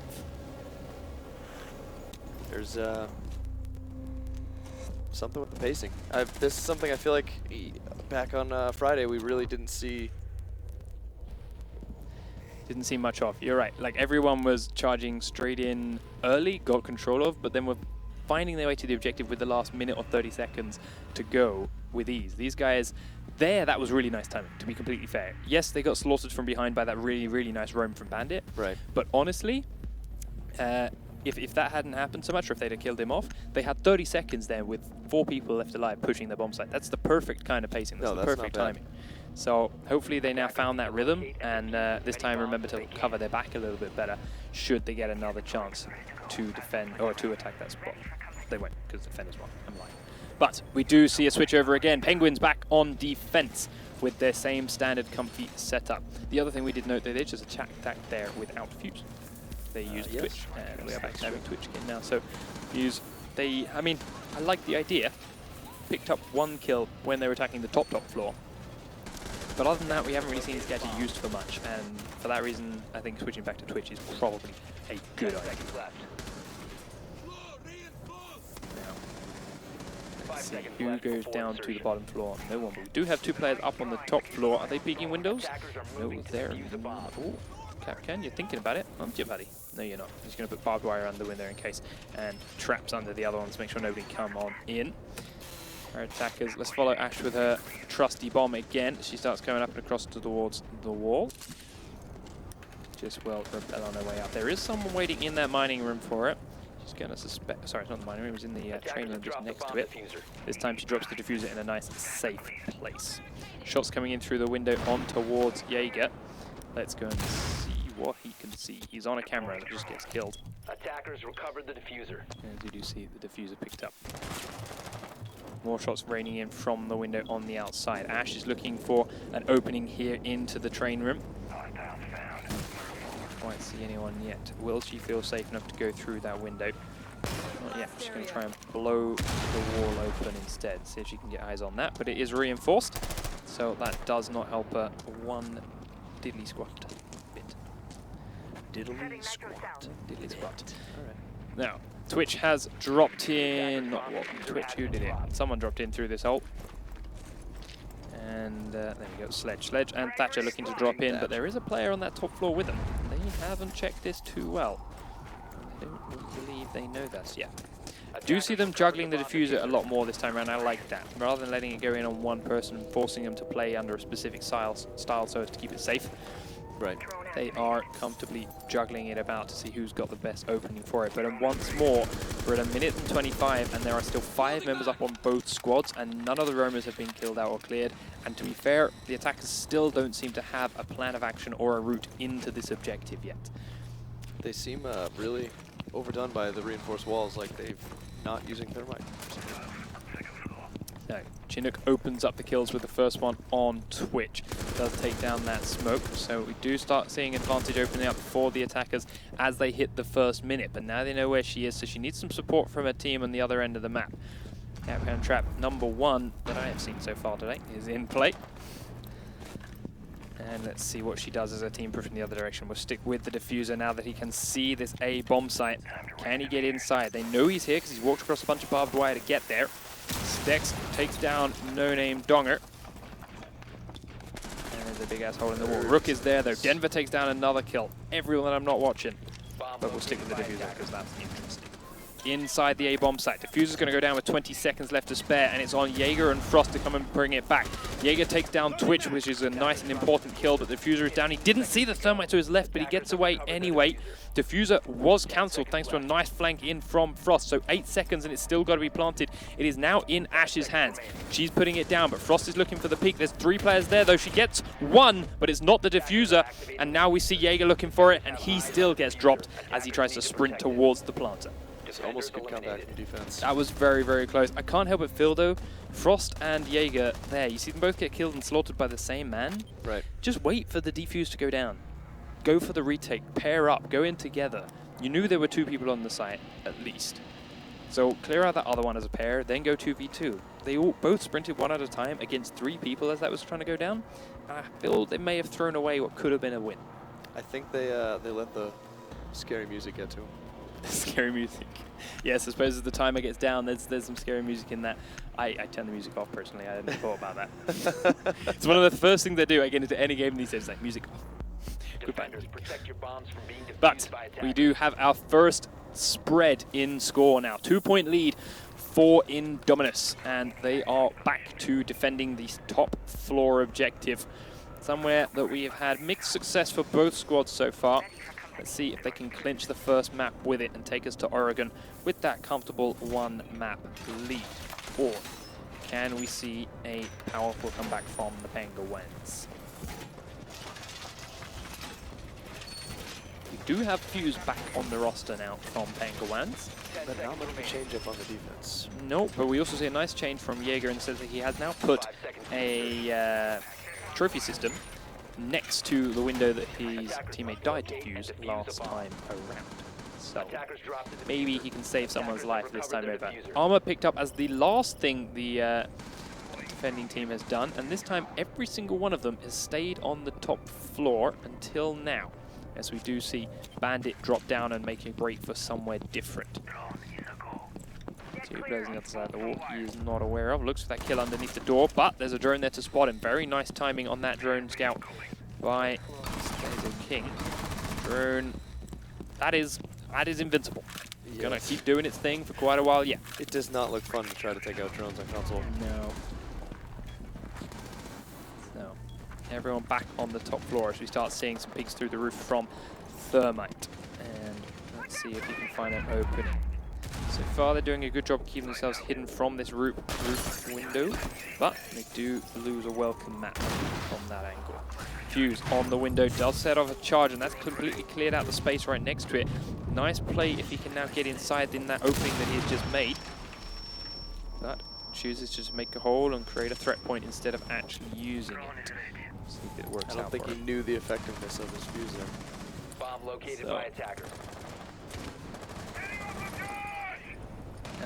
There's something with the pacing. This is something I feel like back on Friday we really didn't see. Didn't see much of. You're right. Like, everyone was charging straight in early, got control of, but then were finding their way to the objective with the last minute or 30 seconds to go with ease. These guys there, that was really nice timing, to be completely fair. Yes, they got slaughtered from behind by that really, really nice roam from Bandit. Right. But honestly, if that hadn't happened so much, or if they'd have killed him off, they had 30 seconds there with 4 people left alive pushing their bomb site. That's the perfect kind of pacing. That's the perfect timing. So hopefully they now found that rhythm, and this time remember to cover their back a little bit better should they get another chance to defend or to attack that spot. They won't, because the defenders won't. I'm lying. But we do see a switch over again. Penguins back on defense with their same standard comfy setup. The other thing we did note that they just attacked there without Fuse. They used Twitch, and we are back to having Twitch again now. So Fuse, I mean, I like the idea. Picked up 1 kill when they were attacking the top floor. But other than that, we haven't really seen this gadget used for much, and for that reason, I think switching back to Twitch is probably a good idea. Now, let's see who goes down to the bottom floor. No one. But we do have 2 players up on the top floor. Are they peeking windows? No, there. Oh, Capcan, you're thinking about it, aren't you, buddy? No, you're not. He's going to put barbed wire under the window in case, and traps under the other ones to make sure nobody come on in. Our attackers, let's follow Ash with her trusty bomb again. She starts coming up and across towards the wall. Just well repel on her way up. There is someone waiting in that mining room for it. She's going to suspect, sorry, it's not the mining room, it was in the train room just next to it. This time she drops the diffuser in a nice, safe place. Shots coming in through the window on towards Jaeger. Let's go and see what he can see. He's on a camera that just gets killed. Attackers recovered the diffuser. And you do see the diffuser picked up. More shots raining in from the window on the outside. Ash is looking for an opening here into the train room. Can't quite see anyone yet. Will she feel safe enough to go through that window? Not yet. She's going to try and blow the wall open instead. See if she can get eyes on that. But it is reinforced, so that does not help her one diddly squat bit. Diddly squat. Diddly squat. All right. Now, Twitch has dropped in, not what, Twitch, who did it? Someone dropped in through this hole. And there we go, Sledge and Thatcher looking to drop in, but there is a player on that top floor with them. They haven't checked this too well. I don't believe they know this yet. I do see them juggling the diffuser a lot more this time around. I like that. Rather than letting it go in on one person, forcing them to play under a specific style so as to keep it safe. Right. They are comfortably juggling it about to see who's got the best opening for it. But once more, we're at 1 minute and 25, and there are still 5 members up on both squads, and none of the roamers have been killed out or cleared. And to be fair, the attackers still don't seem to have a plan of action or a route into this objective yet. They seem really overdone by the reinforced walls, like they're not using thermite. No, Chinook opens up the kills with the first one on Twitch. Does take down that smoke, so we do start seeing advantage opening up for the attackers as they hit the first minute. But now they know where she is, so she needs some support from her team on the other end of the map. Capcan trap number 1 that I have seen so far today is in play. And let's see what she does as her team pushing the other direction. We'll stick with the diffuser now that he can see this A bomb site. Can he get inside? They know he's here because he's walked across a bunch of barbed wire to get there. Stex takes down No Name Donger. And there's a big ass hole in the wall. Rook is there though. Denver takes down another kill. Everyone that I'm not watching. But we'll stick with the diffuser because that's interesting. Inside the A-bomb site. Diffuser's going to go down with 20 seconds left to spare, and it's on Jaeger and Frost to come and bring it back. Jaeger takes down Twitch, which is a nice and important kill, but Diffuser is down. He didn't see the thermite to his left, but he gets away anyway. Diffuser was cancelled thanks to a nice flank in from Frost. So 8 seconds, and it's still got to be planted. It is now in Ash's hands. She's putting it down, but Frost is looking for the peak. There's 3 players there, though. She gets 1, but it's not the Diffuser. And now we see Jaeger looking for it, and he still gets dropped as he tries to sprint towards the planter. It's almost a good comeback from defense. That was very, very close. I can't help but feel, though, Frost and Jaeger there, you see them both get killed and slaughtered by the same man. Right. Just wait for the defuse to go down. Go for the retake. Pair up. Go in together. You knew there were 2 people on the site, at least. So clear out that other one as a pair, then go 2v2. They all both sprinted one at a time against 3 people as that was trying to go down. I feel they may have thrown away what could have been a win. I think they let the scary music get to them. Scary music. Yes, I suppose as the timer gets down, there's some scary music in that. I turn the music off personally. I hadn't thought about that. It's one of the first things they do. I get into any game these days, like music off. Goodbye. Protect your bombs from being defused But by we attackers. do have our first spread in score now. 2-point lead for Indominus, and they are back to defending the top floor objective. Somewhere that we have had mixed success for both squads so far. Let's see if they can clinch the first map with it and take us to Oregon with that comfortable 1-map lead. Or can we see a powerful comeback from the Penguins? We do have Fuse back on the roster now from Penguins. But not much of a change up on the defense. No, but we also see a nice change from Jaeger, and says that he has now put a trophy system next to the window that his teammate died to fuse last time around. So maybe he can save someone's life this time over. Armor picked up as the last thing the defending team has done, and this time every single one of them has stayed on the top floor until now. As we do see Bandit drop down and make a break for somewhere different. Two players on the other side of the wall he is not aware of. Looks for that kill underneath the door, but there's a drone there to spot him. Very nice timing on that drone scout by King. Drone, that is invincible. Yes. Gonna keep doing its thing for quite a while, yeah. It does not look fun to try to take out drones on console. No. So, everyone back on the top floor as we start seeing some peeks through the roof from Thermite. And let's see if he can find an opening. So far, they're doing a good job keeping themselves hidden from this roof window, but they do lose a welcome map from that angle. Fuse on the window does set off a charge, and that's completely cleared out the space right next to it. Nice play if he can now get inside in that opening that he has just made. But chooses to just make a hole and create a threat point instead of actually using it. See if it works out. I don't think he knew the effectiveness of his fuse there. Bomb located by attacker.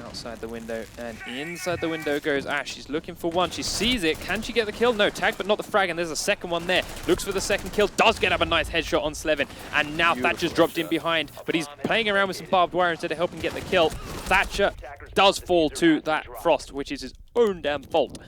Outside the window, and inside the window goes Ash. She's looking for one. She sees it. Can she get the kill? No, tag, but not the frag, and there's a second one there. Looks for the second kill. Does get up a nice headshot on Slevin, and now Thatcher's dropped in behind, but he's playing around with some barbed wire instead of helping get the kill. Thatcher does fall to that Frost, which is his own damn fault.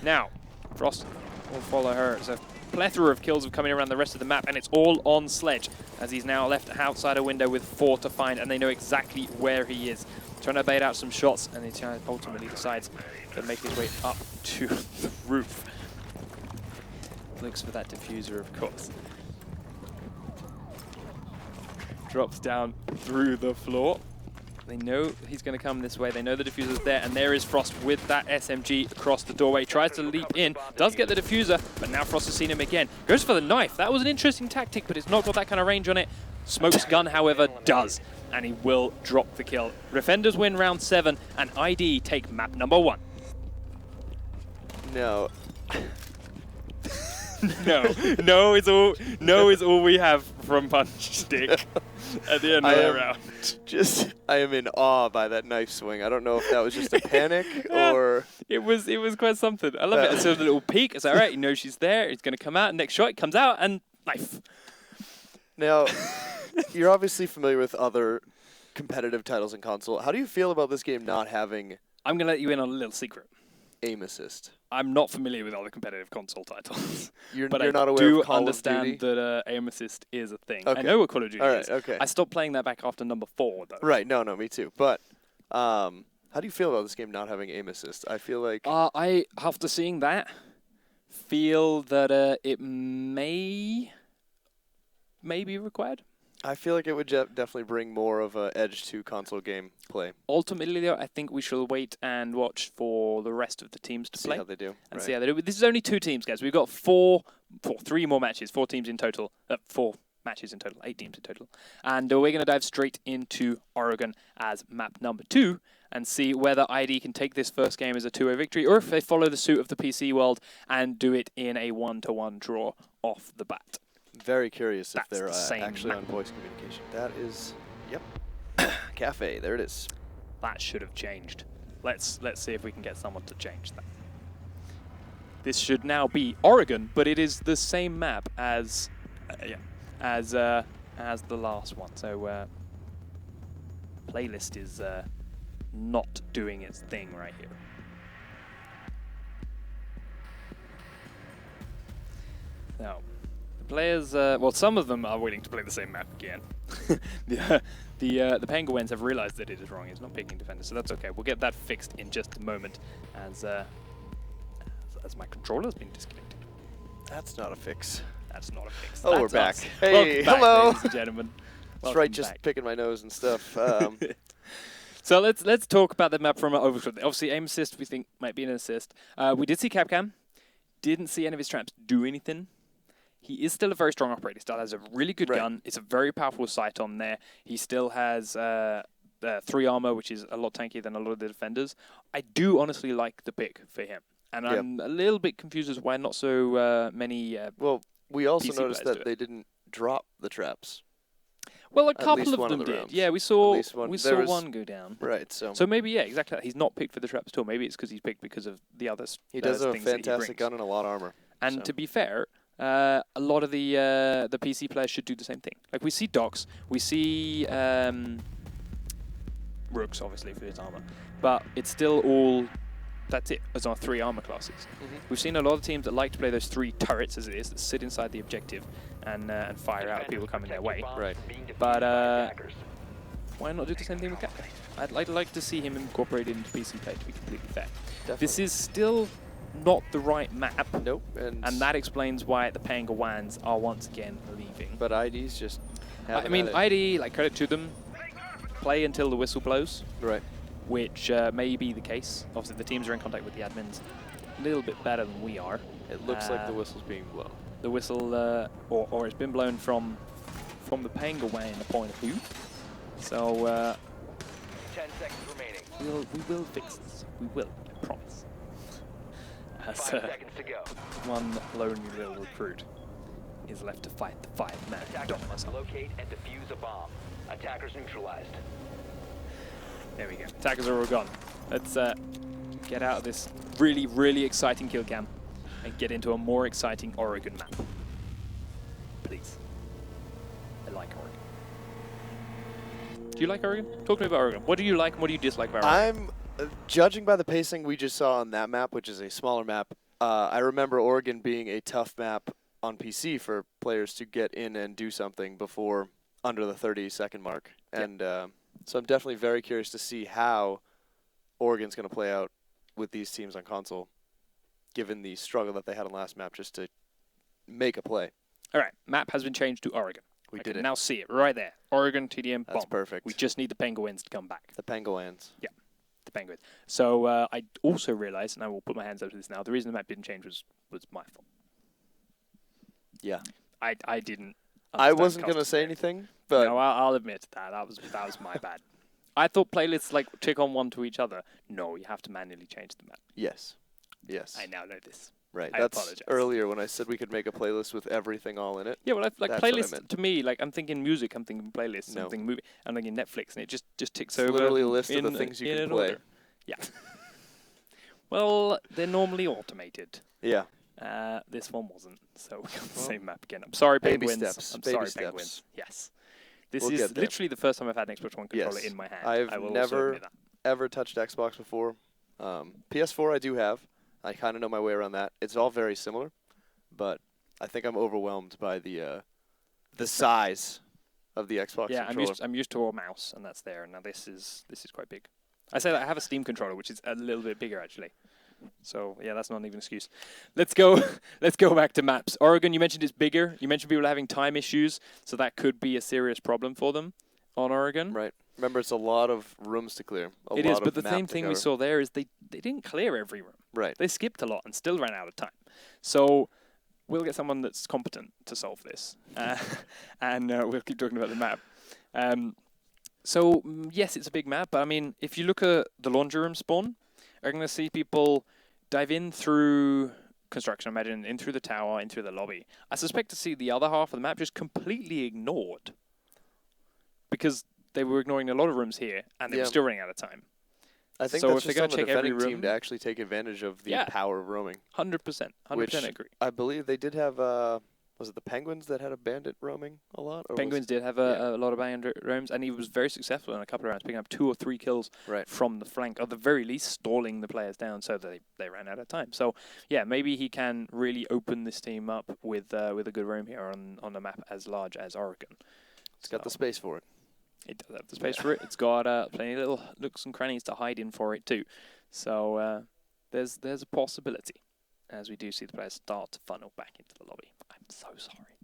Now, Frost will follow her. It's a plethora of kills are coming around the rest of the map, and it's all on Sledge, as he's now left outside a window with 4 to find, and they know exactly where he is. Trying to bait out some shots, and he ultimately decides to make his way up to the roof. Looks for that diffuser, of course. Drops down through the floor. They know he's going to come this way. They know the diffuser's there, and there is Frost with that SMG across the doorway. Tries to leap in, does get the diffuser, but now Frost has seen him again. Goes for the knife. That was an interesting tactic, but it's not got that kind of range on it. Smoke's gun, however, does, and he will drop the kill. Defenders win round 7, and ID take map number 1. No. No is all we have from Punch Stick at the end of the round. I am in awe by that knife swing. I don't know if that was just a panic or... It was quite something. I love it. It's a little peek. It's all right. You know she's there. It's going to come out. Next shot, it comes out, and knife. Now, you're obviously familiar with other competitive titles in console. How do you feel about this game not having... I'm going to let you in on a little secret. Aim assist. I'm not familiar with other competitive console titles. But you're not aware of Call of Duty? I do understand that aim assist is a thing. Okay. I know what Call of Duty is. Okay. I stopped playing that back after number 4, though. Right, no, me too. But how do you feel about this game not having aim assist? I feel like... I, after seeing that, feel that it may be required. I feel like it would definitely bring more of an edge to console game play. Ultimately, though, I think we shall wait and watch for the rest of the teams to play. See how they do. And see how they do. This is only 2 teams, guys. We've got 3 more matches, 4 teams in total. 4 matches in total, 8 teams in total. And we're going to dive straight into Oregon as map number 2 and see whether ID can take this first game as a 2-0 victory, or if they follow the suit of the PC world and do it in a 1-1 draw off the bat. Very curious if That's they're the same actually map. on voice communication. That is, yep, Cafe, there it is. that should have changed. Let's see if we can get someone to change that. This should now be Oregon, but it is the same map as the last one. So playlist is not doing its thing right here. So the players, well, some of them are willing to play the same map again. The Penguins have realized that it is wrong. It's not picking defenders, so that's okay. We'll get that fixed in just a moment as my controller's been disconnected. That's not a fix. That's not a fix. Oh, That's we're back. us. Hey, Welcome back, hello. ladies and gentlemen. That's Welcome right, just back. picking my nose and stuff. So let's talk about the map from an overshot. Obviously, aim assist we think might be an assist. We did see Capcam. Didn't see any of his traps do anything. He is still a very strong operator. He still has a really good gun. It's a very powerful sight on there. He still has 3 armor, which is a lot tankier than a lot of the defenders. I do honestly like the pick for him. And I'm a little bit confused as to why not so many well, we also PC noticed players that do they didn't drop the traps. Well, a At couple least of one them of the did. rounds. Yeah, we saw least one. we There saw was- one go down. Right, so So maybe, yeah, exactly that. He's not picked for the traps at all. Maybe it's because he's picked because of the others. he does have a things that he fantastic brings. gun and a lot of armor. And so. to be fair, a lot of the PC players should do the same thing. Like we see Docs, we see Rooks, obviously, for his armor. But it's still all, that's it, as our 3 armor classes. We've seen a lot of teams that like to play those 3 turrets, as it is, that sit inside the objective and fire out at people coming their way. Right. But why not do the same thing with Capcom? I'd like to see him incorporated into PC play, to be completely fair. Definitely. This is still not the right map. Nope. And that explains why the PINGOUINS are once again leaving. But ID's just. I mean, ID, like, credit to them, play until the whistle blows, Right. which may be the case. Obviously, the teams are in contact with the admins a little bit better than we are. It looks like the whistle's being blown. The whistle, or it's been blown from the PINGOUIN point of view. So 10 seconds remaining. we will fix this. We will, I promise. 5 As seconds to go. one lonely little recruit is left to fight the 5-man Attackers dominance. must locate and defuse a bomb. Attackers neutralized. There we go. Attackers are all gone. Let's get out of this really, really exciting kill cam and get into a more exciting Oregon map. Please. I like Oregon. Do you like Oregon? Talk to me about Oregon. What do you like and what do you dislike about Oregon? Judging by the pacing we just saw on that map, which is a smaller map, I remember Oregon being a tough map on PC for players to get in and do something before under the 30-second mark. Yep. And so I'm definitely very curious to see how Oregon's going to play out with these teams on console, given the struggle that they had on last map just to make a play. All right, map has been changed to Oregon. We I did can it. now see it right there. Oregon, TDM, That's bomb. perfect. We just need the Penguins to come back. The Penguins. Yeah, the Penguins. So I also realized, and I will put my hands up to this now, the reason the map didn't change was my fault. Yeah. I didn't. I understand wasn't going to custom say play. anything, but No, I'll admit that. That was my bad. I thought playlists like tick on one to each other. No, you have to manually change the map. yes. Yes. I now know this. Right. I That's apologize. earlier when I said we could make a playlist with everything all in it. Yeah, well, like That's what I playlists meant. to me, like I'm thinking music, I'm thinking playlists, No. I'm thinking movie, I'm thinking Netflix, and it just ticks It's over. literally a list of in the things you in can an play. order. Yeah. Well, they're normally automated. Yeah. This one wasn't, so we got the same map again. I'm sorry, Baby Penguins. steps, I'm baby sorry, steps. Penguins. Yes. This We'll is get there. literally the first time I've had an Xbox One controller Yes. in my hand. I've I will also never admit that. ever touched Xbox before. PS4 I do have. I kind of know my way around that. It's all very similar, but I think I'm overwhelmed by the size of the Xbox Yeah, controller. I'm used to a mouse, and that's there. And now this is quite big. I say that I have a Steam controller, which is a little bit bigger actually. So yeah, that's not even an excuse. Let's go. Let's go back to maps. Oregon, you mentioned it's bigger. You mentioned people are having time issues, so that could be a serious problem for them on Oregon. Right. Remember, it's a lot of rooms to clear. It is, lot but of the map same to thing we cover. saw there is they didn't clear every room. Right. They skipped a lot and still ran out of time. So we'll get someone that's competent to solve this, and we'll keep talking about the map. So yes, it's a big map, but I mean, if you look at the laundry room spawn, you're going to see people dive in through construction, imagine, in through the tower, in through the lobby. I suspect to see the other half of the map just completely ignored, because they were ignoring a lot of rooms here, and they were Yeah. still running out of time. I think So that's if they're just gonna on the check every defending team room- to actually take advantage of the Yeah. power of roaming. 100%. 100% agree. I believe they did have, was it the Penguins that had a bandit roaming a lot? Or was Penguins did have a lot of bandit roams, and he was very successful in a couple of rounds, picking up 2 or 3 kills Right. from the flank, at the very least stalling the players down so that they ran out of time. So, yeah, maybe he can really open this team up with a good roam here on a map as large as Oregon. It's got the space for it. It does have the space for it. It's got plenty of little nooks and crannies to hide in for it too. So there's a possibility as we do see the players start to funnel back into the lobby. I'm so sorry.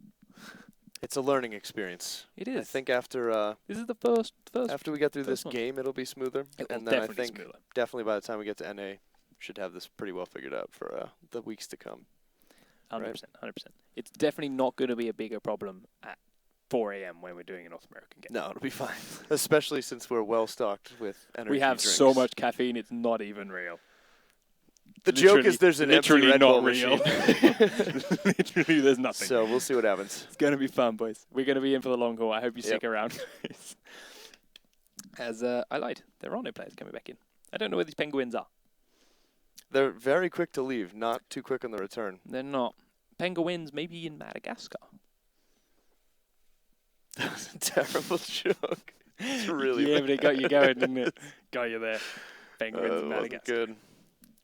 It's a learning experience. It is. I think after This is the first after we get through this first one. game, it'll be smoother. It will And then I definitely think smoother. definitely by the time we get to NA, should have this pretty well figured out for the weeks to come. 100%. 100%. It's definitely not going to be a bigger problem at 4 a.m. when we're doing a North American game. No, it'll be fine. Especially since we're well stocked with energy We have drinks. so much caffeine, it's not even real. The joke is there's an empty literally Red not Bull real. machine. Literally, there's nothing. So we'll see what happens. It's going to be fun, boys. We're going to be in for the long haul. I hope you stick around. As I lied, there are no players coming back in. I don't know where these penguins are. They're very quick to leave, not too quick on the return. They're not. Penguins maybe in Madagascar. That was a terrible joke. It's really Yeah, but it got you going, didn't it? Got you there. Penguins in wasn't Madagascar. good.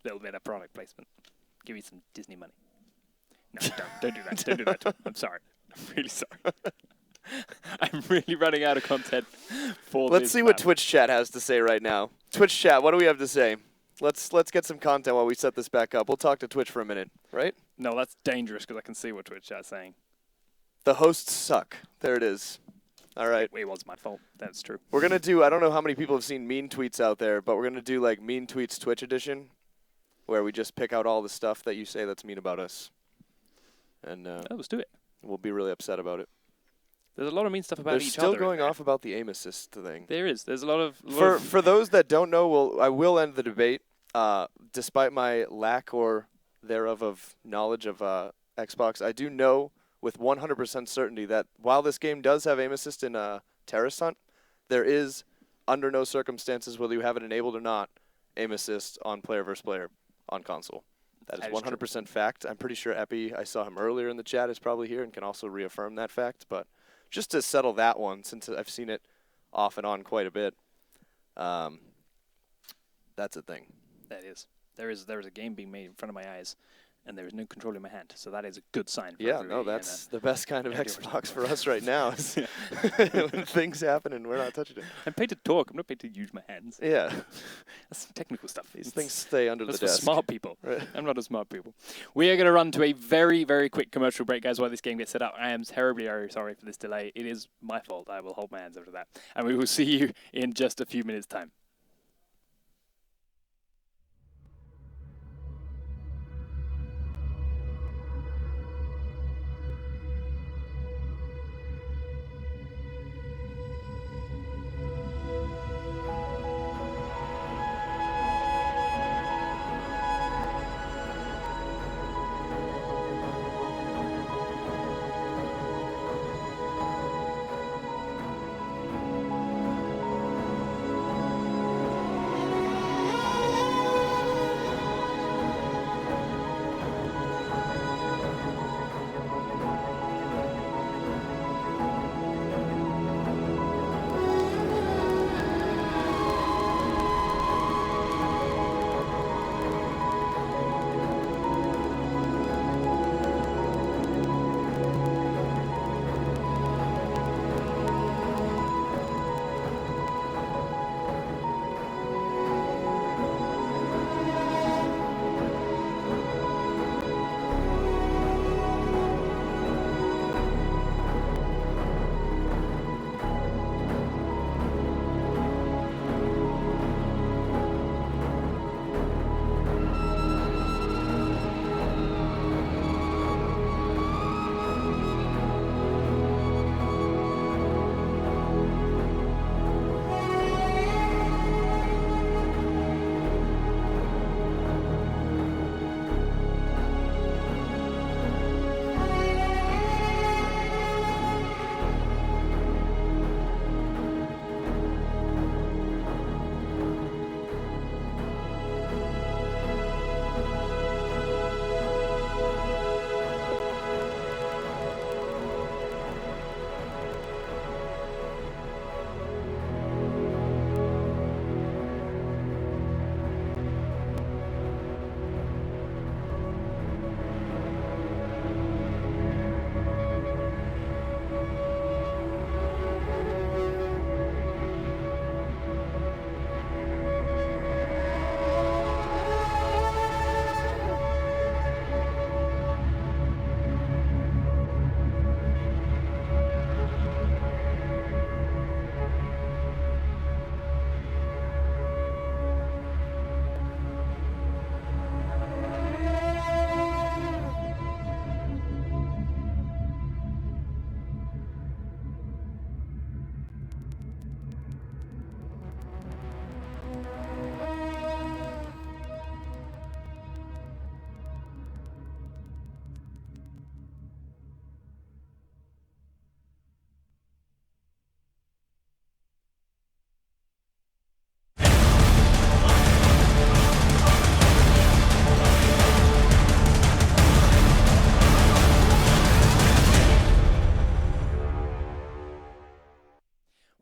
Little bit of product placement. Give me some Disney money. No, don't do that. Don't do that. I'm sorry. I'm really sorry. I'm really running out of content for Let's this see what map. Twitch chat has to say right now. Twitch chat, what do we have to say? Let's get some content while we set this back up. We'll talk to Twitch for a minute, right? No, that's dangerous because I can see what Twitch chat's saying. The hosts suck. There it is. All right. It was my fault. That's true. We're going to do, I don't know how many people have seen mean tweets out there, but we're going to do like mean tweets Twitch edition, where we just pick out all the stuff that you say that's mean about us. And Oh, let's do it. we'll be really upset about it. There's a lot of mean stuff about They're each still other. going off about the aim assist thing. There is. There's a lot of... For those that don't know, I will end the debate. Despite my lack or thereof of knowledge of Xbox, I do know with 100% certainty that while this game does have aim assist in Terrorist Hunt, there is, under no circumstances, whether you have it enabled or not, aim assist on player versus player on console. That is 100% fact. I'm pretty sure Epi, I saw him earlier in the chat, is probably here and can also reaffirm that fact. But just to settle that one, since I've seen it off and on quite a bit, that's a thing. That is. There is a game being made in front of my eyes, and there is no control in my hand. So that is a good sign. For Yeah, everybody no, in, that's the best kind of everywhere. Xbox for us right now. Is when things happen and we're not touching it. I'm paid to talk. I'm not paid to use my hands. Yeah, That's some technical stuff. these things stay under the That's for desk. smart people. Right. I'm not a smart people. We are going to run to a very, very quick commercial break, guys, while this game gets set up. I am terribly very sorry for this delay. It is my fault. I will hold my hands up to that. And we will see you in just a few minutes' time.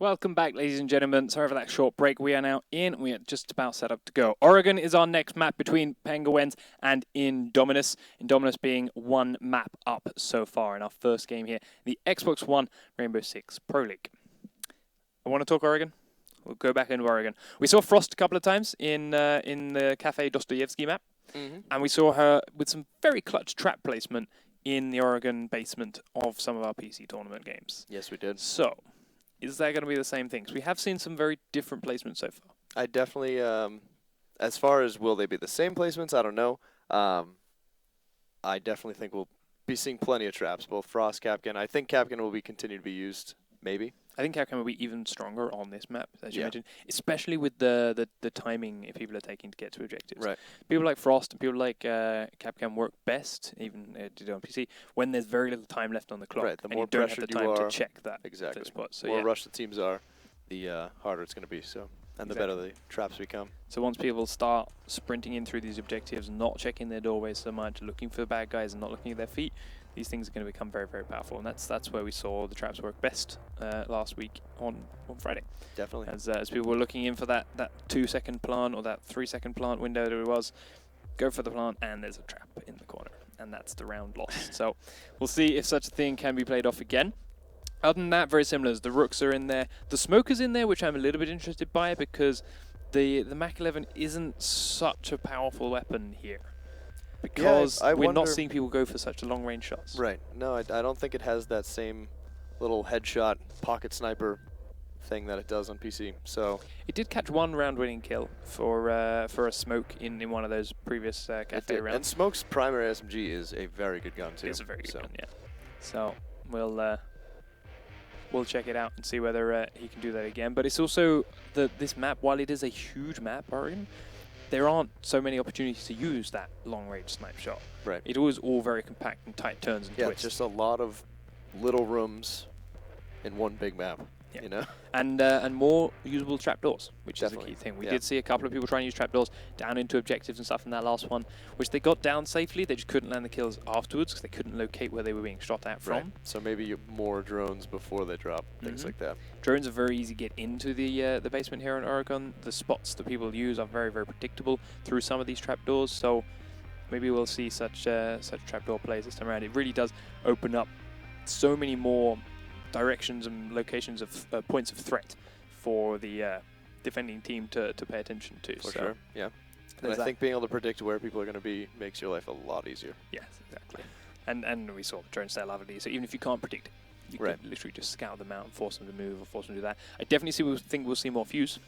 Welcome back, ladies and gentlemen. Sorry for that short break. We are now in. We are just about set up to go. Oregon is our next map between Penguins and Indominus. Indominus being one map up so far in our first game here, the Xbox One Rainbow Six Pro League. I want to talk Oregon. We'll go back into Oregon. We saw Frost a couple of times in the Cafe Dostoyevsky map, and we saw her with some very clutch trap placement in the Oregon basement of some of our PC tournament games. Yes, we did. So, is that going to be the same thing? 'Cause we have seen some very different placements so far. I definitely, as far as will they be the same placements, I don't know. I definitely think we'll be seeing plenty of traps, both Frost, Capcan. I think Capcan will be continue to be used, maybe. I think Capcom will be even stronger on this map, as you Yeah. mentioned, especially with the timing if people are taking to get to objectives. Right. People like Frost and people like Capcom work best, even did on PC, when there's very little time left on the clock, Right, the and more you don't have the pressured you time to are, check that Exactly. spot. So The more yeah. rushed the teams are, the harder it's going to be. So, and the better the traps become. So once people start sprinting in through these objectives, not checking their doorways so much, looking for the bad guys and not looking at their feet, these things are going to become very, very powerful. And that's where we saw the traps work best last week on Friday. Definitely. As people were looking in for that 2-second plant or that 3-second plant window that it was, go for the plant and there's a trap in the corner. And that's the round lost. So we'll see if such a thing can be played off again. Other than that, very similar. The Rooks are in there. The Smoker's in there, which I'm a little bit interested by because the Mac 11 isn't such a powerful weapon here. Because I we're wonder, not seeing people go for such long-range shots. Right. No, I don't think it has that same little headshot pocket sniper thing that it does on PC. So it did catch one round-winning kill for a Smoke in one of those previous Cafe rounds. And Smoke's primary SMG is a very good gun too. It's a very good gun, yeah. So we'll check it out and see whether he can do that again. But it's also this map, while it is a huge map, Oregon, there aren't so many opportunities to use that long-range snipe shot. Right. It was all very compact and tight turns and twists. Just a lot of little rooms in one big map. Yeah. You know. And more usable trapdoors, which Definitely. is a key thing. We Yeah. did see a couple of people trying to use trapdoors down into objectives and stuff in that last one, which they got down safely. They just couldn't land the kills afterwards because they couldn't locate where they were being shot at from. Right. So maybe more drones before they drop, things like that. Drones are very easy to get into the basement here in Oregon. The spots that people use are very, very predictable through some of these trapdoors. So maybe we'll see such trapdoor plays this time around. It really does open up so many more directions and locations of points of threat for the defending team to pay attention to. For sure, yeah. And I think being able to predict where people are going to be makes your life a lot easier. Yes, exactly. And we saw the drone style ability, so even if you can't predict it, you can literally just scout them out and force them to move or force them to do that. I definitely think we'll see more Fuse.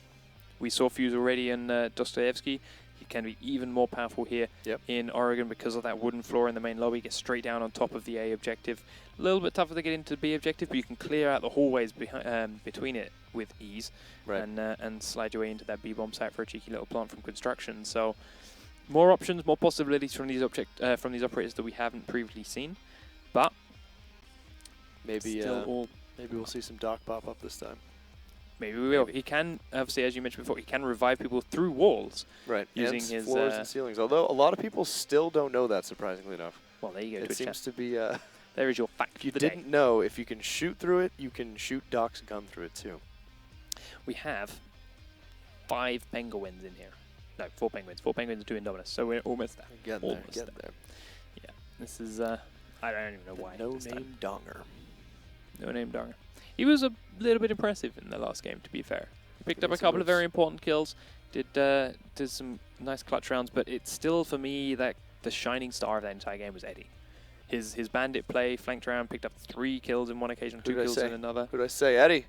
We saw Fuse already in Dostoyevsky. He can be even more powerful here in Oregon because of that wooden floor in the main lobby. Get straight down on top of the A objective. A little bit tougher to get into the B objective, but you can clear out the hallways between it with ease and slide your way into that B bomb site for a cheeky little plant from construction. So more options, more possibilities from these operators that we haven't previously seen, but maybe still maybe we'll see some Doc pop up this time. Maybe we will. He can, obviously, as you mentioned before, he can revive people through walls. Right. Using and his floors and ceilings. Although a lot of people still don't know that, surprisingly enough. Well, there you go. It seems to be. There is your fact. If you didn't know, if you can shoot through it, you can shoot Doc's gun through it too. We have 5 penguins in here. No, 4 penguins. 4 penguins and 2 Indominus. So we're almost there. Getting there. Yeah. This is. I don't even know why. No name Donger. No name Donger. He was a little bit impressive in the last game, to be fair. He picked up a couple of very important kills, did some nice clutch rounds, but it's still, for me, that the shining star of that entire game was Eddie. His bandit play, flanked around, picked up 3 kills in one occasion, 2 kills in another. Who did I say? Eddie.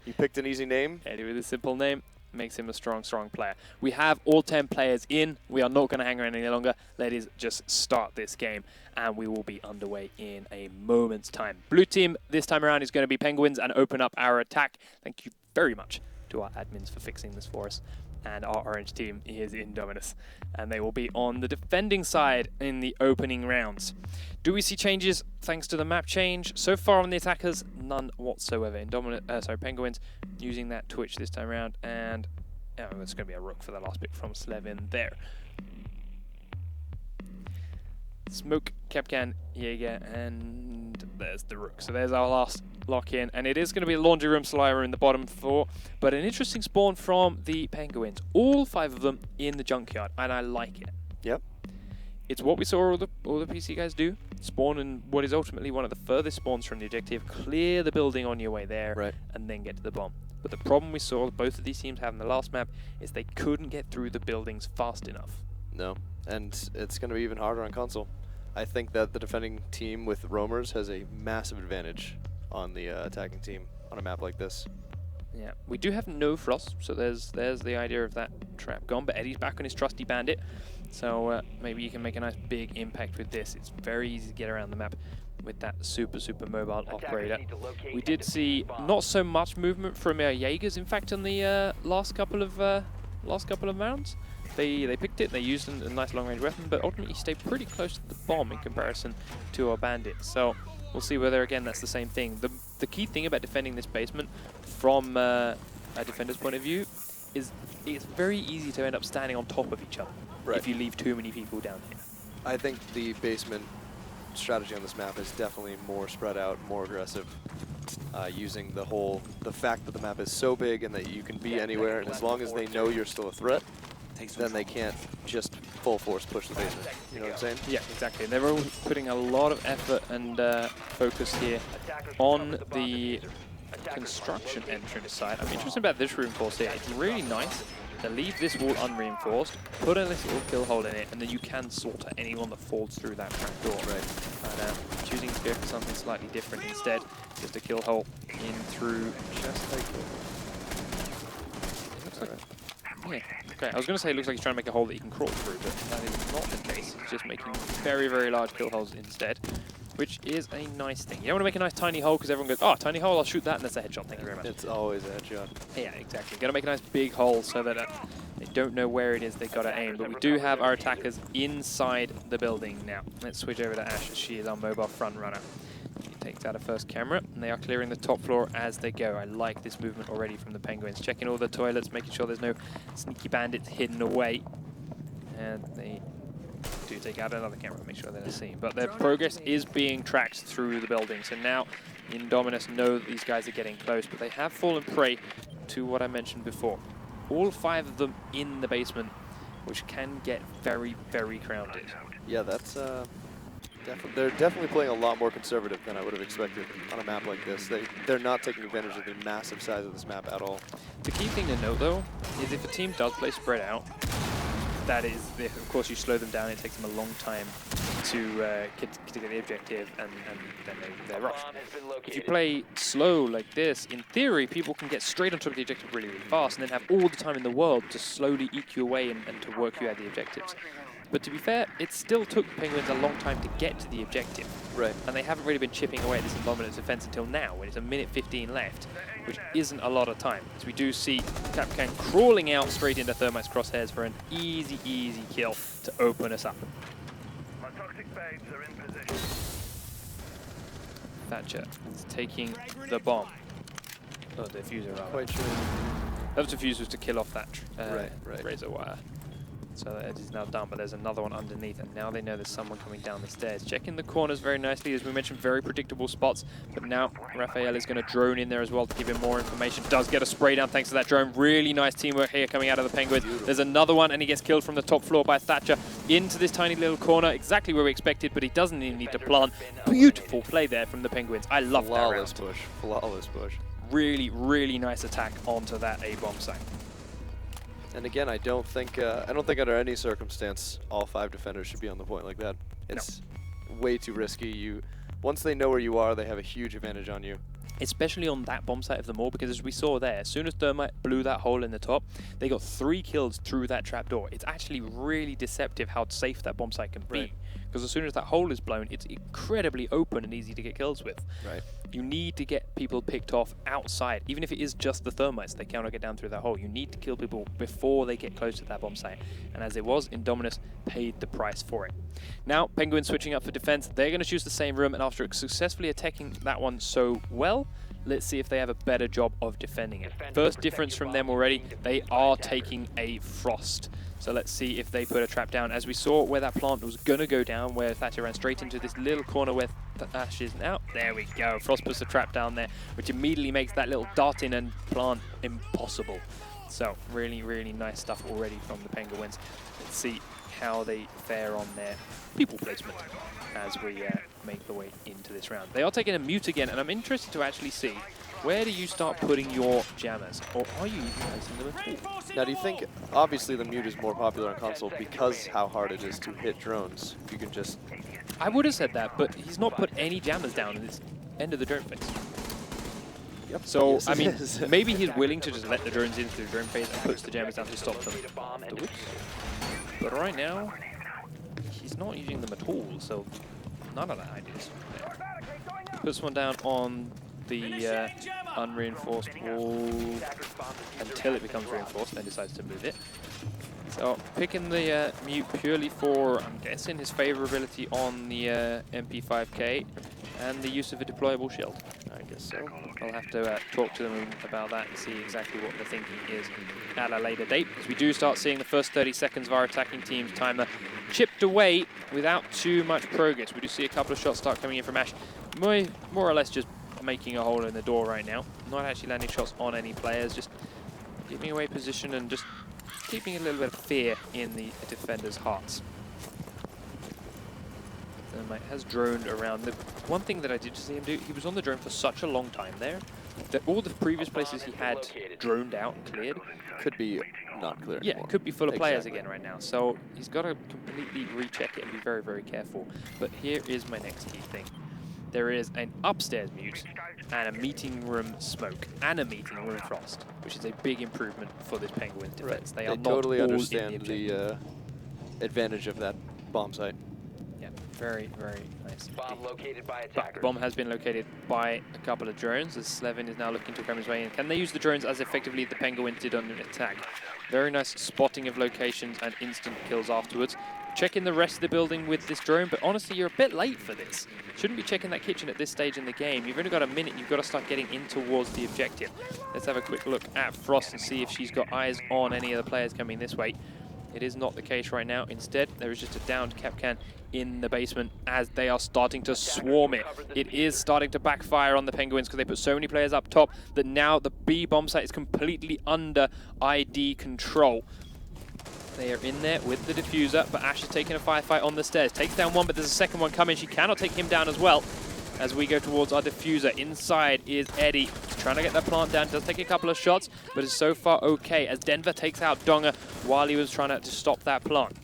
You picked an easy name? Eddie with a simple name makes him a strong, strong player. We have all 10 players in. We are not going to hang around any longer. Let us just start this game, and we will be underway in a moment's time. Blue team this time around is going to be Penguins and open up our attack. Thank you very much to our admins for fixing this for us. And our orange team is Indominus, and they will be on the defending side in the opening rounds. Do we see changes thanks to the map change? So far on the attackers, none whatsoever. Penguins using that Twitch this time around, and it's going to be a rook for the last pick from Slevin there. Smoke, Capcan, Jaeger, and there's the rook. So there's our last lock-in, and it is going to be a laundry room Slimer in the bottom 4, but an interesting spawn from the Penguins. All 5 of them in the junkyard, and I like it. Yep. It's what we saw all the PC guys do. Spawn in what is ultimately one of the furthest spawns from the objective, clear the building on your way there, Right. and then get to the bomb. But the problem we saw both of these teams have in the last map is they couldn't get through the buildings fast enough. No, and it's going to be even harder on console. I think that the defending team with roamers has a massive advantage on the attacking team on a map like this. Yeah, we do have no frost, so there's the idea of that trap gone. But Eddie's back on his trusty bandit, so maybe you can make a nice big impact with this. It's very easy to get around the map with that super mobile operator. We did see not so much movement from Jaegers, in fact, in the last couple of rounds. They picked it, they used a nice long-range weapon, but ultimately stayed pretty close to the bomb in comparison to our bandit. So we'll see whether, again, that's the same thing. The key thing about defending this basement from a defender's point of view is it's very easy to end up standing on top of each other if you leave too many people down here. I think the basement strategy on this map is definitely more spread out, more aggressive, using the fact that the map is so big and that you can be anywhere, and as long as they know you're still a threat, then they can't just full force push the basement. You know what I'm saying? Yeah, exactly. They're all putting a lot of effort and focus here on the construction entrance side. I'm interested about this reinforced here. It's really nice to leave this wall unreinforced, put a little kill hole in it, and then you can slaughter anyone that falls through that trap door. Right. But choosing to go for something slightly different instead, just a kill hole in through just like it looks like. Yeah. Okay, I was going to say it looks like he's trying to make a hole that he can crawl through, but that is not the case. He's just making very large kill holes instead, which is a nice thing. You don't want to make a nice tiny hole because everyone goes, oh, tiny hole, I'll shoot that, and that's a headshot. Thank you very much. It's always a headshot. Yeah, exactly. You've got to make a nice big hole so that they don't know where it is they've got to aim. But we do have our attackers inside the building now. Let's switch over to Ash, as she is our mobile front runner. She takes out a first camera, and they are clearing the top floor as they go. I like this movement already from the Penguins. Checking all the toilets, making sure there's no sneaky bandits hidden away. And they do take out another camera, make sure they're not seen. But their progress is being tracked through the building. So now Indominus know that these guys are getting close, but they have fallen prey to what I mentioned before. All 5 of them in the basement, which can get very crowded. Yeah, that's they're definitely playing a lot more conservative than I would have expected on a map like this. They're not taking advantage of the massive size of this map at all. The key thing to note, though, is if a team does play spread out, that is, of course, you slow them down. It takes them a long time to get the objective, and then they're rushed. If you play slow like this, in theory, people can get straight on top of the objective really fast, and then have all the time in the world to slowly eke you away and to work you out the objectives. But to be fair, it still took the Penguins a long time to get to the objective. Right. And they haven't really been chipping away at this Indominus defense until now, when it's a minute 15 left, which isn't a lot of time. As we do see Capcan crawling out straight into Thermite's crosshairs for an easy kill to open us up. My toxic babes are in position. Thatcher is taking the bomb. Oh, the diffuser rather. Quite sure. That was diffuser was to kill off that Right. razor wire. So that is now done, but there's another one underneath, and now they know there's someone coming down the stairs. Checking the corners very nicely, as we mentioned, very predictable spots, but now Raphael is going to drone in there as well to give him more information. Does get a spray down thanks to that drone. Really nice teamwork here coming out of the Penguins. Beautiful. There's another one, and he gets killed from the top floor by Thatcher into this tiny little corner, exactly where we expected, but he doesn't even need to plant. Beautiful play there from the Penguins. I love that round. Flawless push. Really nice attack onto that A-bomb site. And again, I don't think under any circumstance all 5 defenders should be on the point like that. It's way too risky. Once they know where you are, they have a huge advantage on you. Especially on that bomb site of them all, because as we saw there, as soon as Thermite blew that hole in the top, they got 3 kills through that trapdoor. It's actually really deceptive how safe that bomb site can be. Because as soon as that hole is blown, it's incredibly open and easy to get kills with. Right. You need to get people picked off outside, even if it is just the Thermites, they cannot get down through that hole. You need to kill people before they get close to that bomb site. And as it was, Indominus paid the price for it. Now, Penguins switching up for defense. They're going to choose the same room, and after successfully attacking that one so well, Let's see if they have a better job of defending it. First difference from them already, they are taking a frost. So let's see if they put a trap down. As we saw where that plant was going to go down, where Thatcher ran straight into this little corner where Ash is now. There we go. Frost puts a trap down there, which immediately makes that little dart in and plant impossible. So really, really nice stuff already from the Penguins. Let's see how they fare on their people placement as we make the way into this round. They are taking a mute again, and I'm interested to actually see, where do you start putting your jammers? Or are you even placing them at all? Now, do you think, obviously the mute is more popular on console because how hard it is to hit drones. You can just... I would have said that, but he's not put any jammers down in this end of the drone phase. Yep. So, Yes, I it mean, is. maybe he's willing to just let the drones into the drone phase and puts the jammers down to stop them afterwards. But right now, he's not using them at all, so none of that ideas. Puts one down on the unreinforced wall until it becomes reinforced, then decides to move it. So picking the mute purely for, I'm guessing, his favorability on the MP5K and the use of a deployable shield. I guess so. I'll have to talk to them about that and see exactly what the thinking is at a later date, because we do start seeing the first 30 seconds of our attacking team's timer chipped away without too much progress. We do see a couple of shots start coming in from Ash, more or less just making a hole in the door right now. Not actually landing shots on any players, just giving away position and just keeping a little bit of fear in the defenders' hearts. Thermite has droned around. The one thing that I did see him do, he was on the drone for such a long time there, that all the previous places he had droned out and cleared Could be not clear yeah, anymore. it could be full of players Exactly. again right now. So he's got to completely recheck it and be very, very careful. But here is my next key thing. There is an upstairs mute and a meeting room smoke and a meeting room frost, which is a big improvement for this Penguins defense. They are totally not all understand in the objective. the advantage of that bomb site. Yeah, very, very nice. Bomb located by But the attackers. bomb has been located by a couple of drones, as Slevin is now looking to come his way in. Can they use the drones as effectively as the Penguins did on the attack? Very nice spotting of locations and instant kills afterwards. Checking the rest of the building with this drone, but honestly, you're a bit late for this. Shouldn't be checking that kitchen at this stage in the game. You've only got a minute, you've got to start getting in towards the objective. Let's have a quick look at Frost and see if she's got eyes on any of the players coming this way. It is not the case right now. Instead, there is just a downed Kapkan in the basement as they are starting to swarm it. It is starting to backfire on the Penguins because they put so many players up top that now the B bomb site is completely under ID control. They are in there with the diffuser, but Ash is taking a firefight on the stairs. Takes down one, but there's a second one coming. She cannot take him down as well. As we go towards our diffuser, inside is Eddie, trying to get that plant down. Does take a couple of shots, but is so far okay as Denver takes out Donga while he was trying to stop that plant.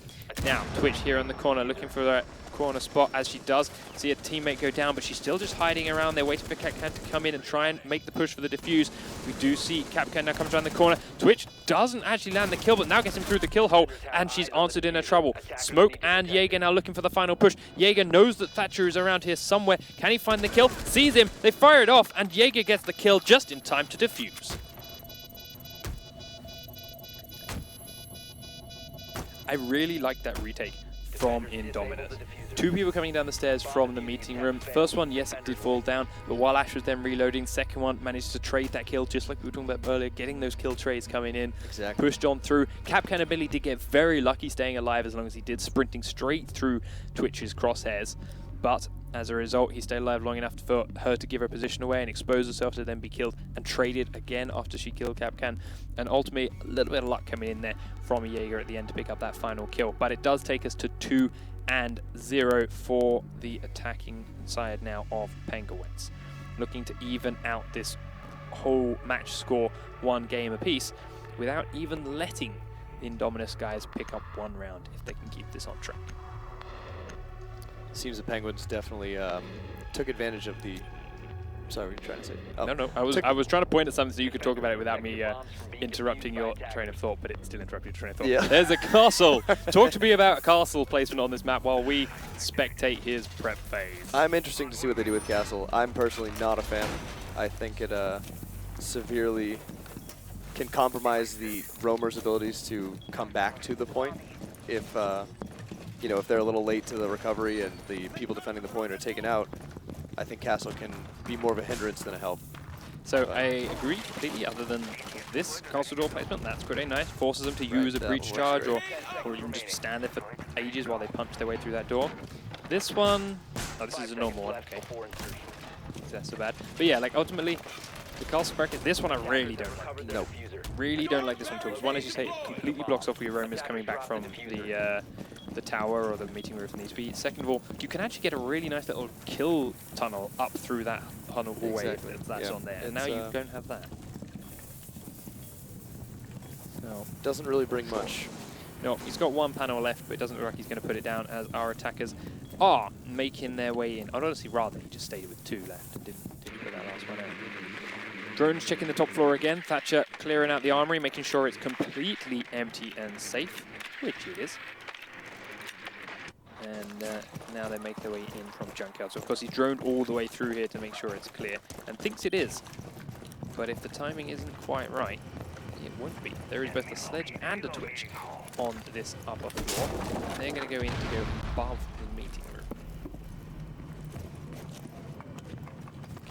Now, Twitch here in the corner, looking for that corner spot as she does see a teammate go down, but she's still just hiding around there, waiting for Kapkan to come in and try and make the push for the defuse. We do see Kapkan now comes around the corner. Twitch doesn't actually land the kill, but now gets him through the kill hole, and she's answered in her trouble. Smoke and Jaeger now looking for the final push. Jaeger knows that Thatcher is around here somewhere. Can he find the kill? Sees him, they fire it off, and Jaeger gets the kill just in time to defuse. I really like that retake from Indominus. Two people coming down the stairs from the meeting room. First one, yes, it did fall down, but while Ash was then reloading, second one managed to trade that kill, just like we were talking about earlier, getting those kill trades coming in. Exactly. Pushed on through. Kapkan and Billy did get very lucky staying alive as long as he did, sprinting straight through Twitch's crosshairs. But as a result, he stayed alive long enough for her to give her position away and expose herself to then be killed and traded again after she killed Kapkan. And ultimately, a little bit of luck coming in there from Jaeger at the end to pick up that final kill. But it does take us to 2-0 for the attacking side now of Penguins. Looking to even out this whole match score one game apiece without even letting the Indominus guys pick up one round if they can keep this on track. Seems the Penguins definitely took advantage of the... Sorry, what were you trying to say? Oh. No, I was trying to point at something so you could talk about it without me interrupting your train of thought, but it still interrupted your train of thought. Yeah. There's a castle. Talk to me about castle placement on this map while we spectate his prep phase. I'm interesting to see what they do with Castle. I'm personally not a fan. I think it severely can compromise the roamer's abilities to come back to the point if you know, if they're a little late to the recovery and the people defending the point are taken out. I think Castle can be more of a hindrance than a help. So I agree completely, other than this castle door placement, that's pretty nice. Forces them to use a that breach one charge works or even just stand there for ages while they punch their way through that door. This one, oh, this is a normal one, okay. That's so bad. But yeah, like ultimately, the castle bracket, this one I really don't like. Nope. Really don't like this one too. Because one, as you say, it completely blocks off your roamers coming back from the tower or the meeting room from these speeds. Second of all, you can actually get a really nice little kill tunnel up through that tunnel hallway Exactly. if that's Yeah. on there. And now you don't have that. No. Doesn't really bring much. No, he's got one panel left, but it doesn't look like he's going to put it down as our attackers are making their way in. I'd honestly rather he just stayed with 2 left and didn't put that last one out. Drones checking the top floor again. Thatcher clearing out the armory, making sure it's completely empty and safe, which it is. And now they make their way in from Junkyard. So of course he's droned all the way through here to make sure it's clear, and thinks it is. But if the timing isn't quite right, it won't be. There is both a sledge and a twitch on this upper floor. They're going to go in to go above the meeting room.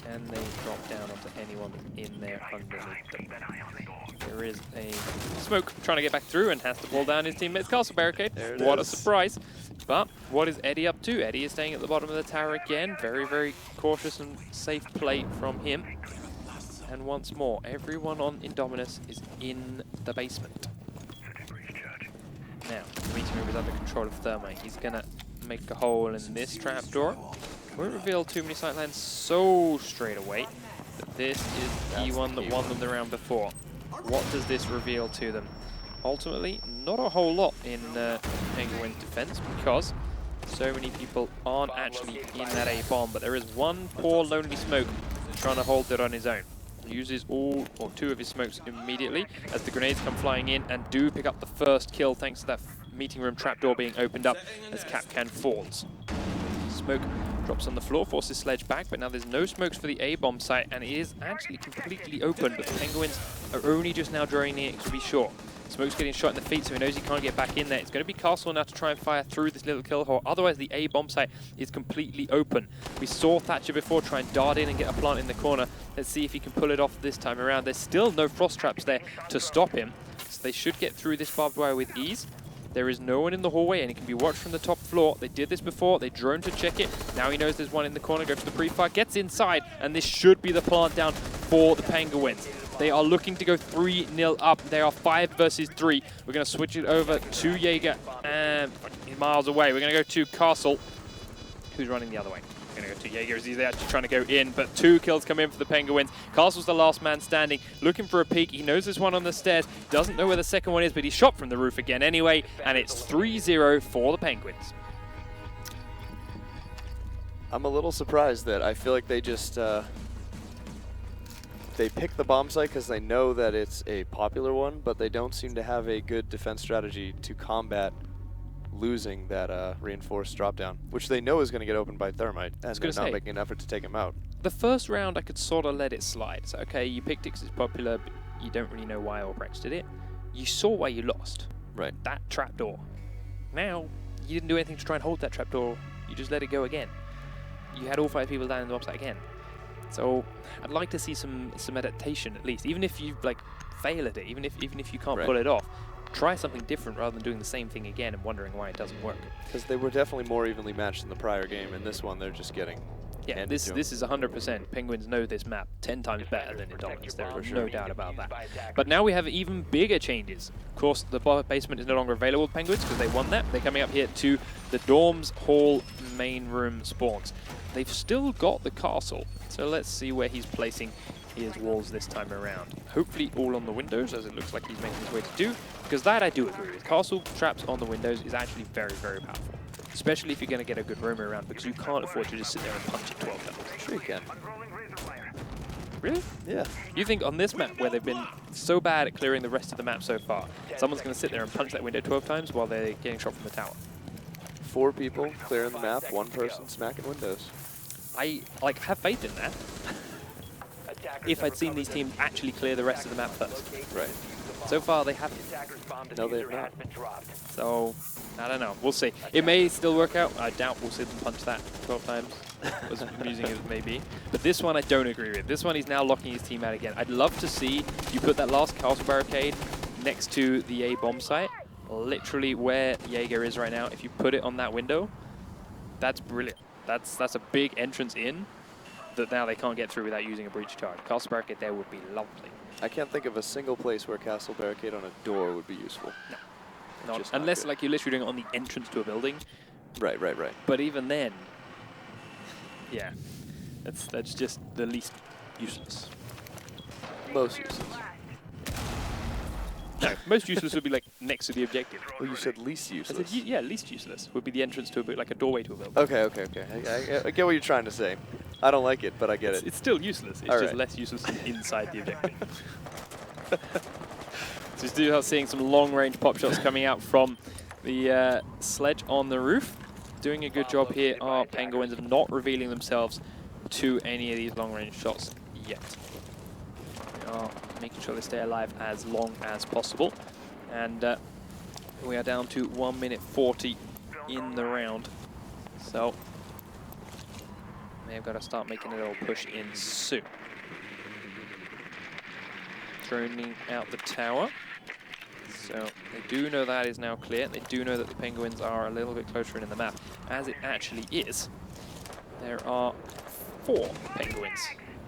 Can they drop down onto anyone in there underneath them? There is a smoke trying to get back through and has to pull down his teammate's castle barricade. What a surprise. But what is Eddie up to? Eddie is staying at the bottom of the tower again. Very, very cautious and safe play from him. And once more, everyone on Indominus is in the basement. Now, the meeting room is under control of Thermite. He's going to make a hole in this trapdoor. Won't reveal too many sightlines so straight away. But this is the one that won them the round before. What does this reveal to them? Ultimately, not a whole lot in Penguin's defense, because so many people aren't actually in that A bomb, but there is one poor lonely smoke trying to hold it on his own. He uses all or 2 of his smokes immediately as the grenades come flying in and do pick up the first kill thanks to that meeting room trapdoor being opened up as Capcan falls. Smoke drops on the floor, forces Sledge back, but now there's no smokes for the A-bomb site, and it is actually completely open, but the Penguins are only just now drawing near to be sure. Smoke's getting shot in the feet, so he knows he can't get back in there. It's going to be Castle now to try and fire through this little kill hole. Otherwise, the A-bomb site is completely open. We saw Thatcher before try and dart in and get a plant in the corner. Let's see if he can pull it off this time around. There's still no frost traps there to stop him, so they should get through this barbed wire with ease. There is no one in the hallway, and it can be watched from the top floor. They did this before. They drone to check it. Now he knows there's one in the corner. Go for the pre-fire. Gets inside, and this should be the plant down for the Penguins. They are looking to go 3-0 up. They are 5 versus 3. We're going to switch it over to Jaeger, and miles away. We're going to go to Castle, who's running the other way. We're going to go to Jaeger as he's actually trying to go in, but 2 kills come in for the Penguins. Castle's the last man standing, looking for a peek. He knows there's one on the stairs, doesn't know where the second one is, but he's shot from the roof again anyway, and it's 3-0 for the Penguins. I'm a little surprised that I feel like they just they pick the bomb site because they know that it's a popular one, but they don't seem to have a good defense strategy to combat losing that reinforced drop down, which they know is going to get opened by Thermite, and they're not making an effort to take him out. The first round I could sort of let it slide. So okay, you picked it because it's popular, but you don't really know why or practiced it. You saw why you lost. Right. That trapdoor. Now, you didn't do anything to try and hold that trapdoor. You just let it go again. You had all 5 people down in the website again. So I'd like to see some adaptation at least, even if you fail at it, even if you can't pull it off. Try something different rather than doing the same thing again and wondering why it doesn't work. Because they were definitely more evenly matched in the prior game, and this one they're just getting. Yeah, this is 100%. Penguins know this map 10 times better than Indominus. There is no doubt about that. But now we have even bigger changes. Of course, the basement is no longer available to Penguins because they won that. They're coming up here to the Dorms Hall main room spawns. They've still got the castle, so let's see where he's placing his walls this time around. Hopefully all on the windows, as it looks like he's making his way to do, because that I do agree with. Castle traps on the windows is actually very, very powerful, especially if you're going to get a good roamer around, because you can't afford to just sit there and punch it 12 times. Sure you can. Really? Yeah. You think on this map, where they've been so bad at clearing the rest of the map so far, someone's going to sit there and punch that window 12 times while they're getting shot from the tower? 4 people clearing the map, 1 person smacking windows. I have faith in that. If I'd seen these teams actually clear the rest of the map first. Right. So far, they haven't. The attacker's bomb No, they diffuser have has been dropped. So, I don't know. We'll see. It may still work out. I doubt we'll see them punch that 12 times, as amusing as it may be. But this one I don't agree with. This one he's now locking his team out again. I'd love to see you put that last castle barricade next to the A bomb site, literally where Jaeger is right now. If you put it on that window, that's brilliant. That's a big entrance in that now they can't get through without using a breach charge. Castle barricade there would be lovely. I can't think of a single place where castle barricade on a door would be useful. No. Just not Unless good. like you're literally doing it on the entrance to a building. Right. But even then, yeah, that's just the least useless. Most useless. No, most useless would be like next to the objective. Well, you said least I useless. said, yeah, least useless would be the entrance to like a doorway to a building. Okay. I get what you're trying to say. I don't like it, but I get it. It's still useless. It's All just right. less useless inside the objective. So we still are seeing some long-range pop shots coming out from the sledge on the roof. Doing a good job here are Penguins of not revealing themselves to any of these long-range shots yet. They are making sure they stay alive as long as possible. And we are down to 1 minute 40 in the round. So they've got to start making a little push in soon. Droning out the tower. So they do know that is now clear. They do know that the Penguins are a little bit closer in the map. As it actually is, there are 4 Penguins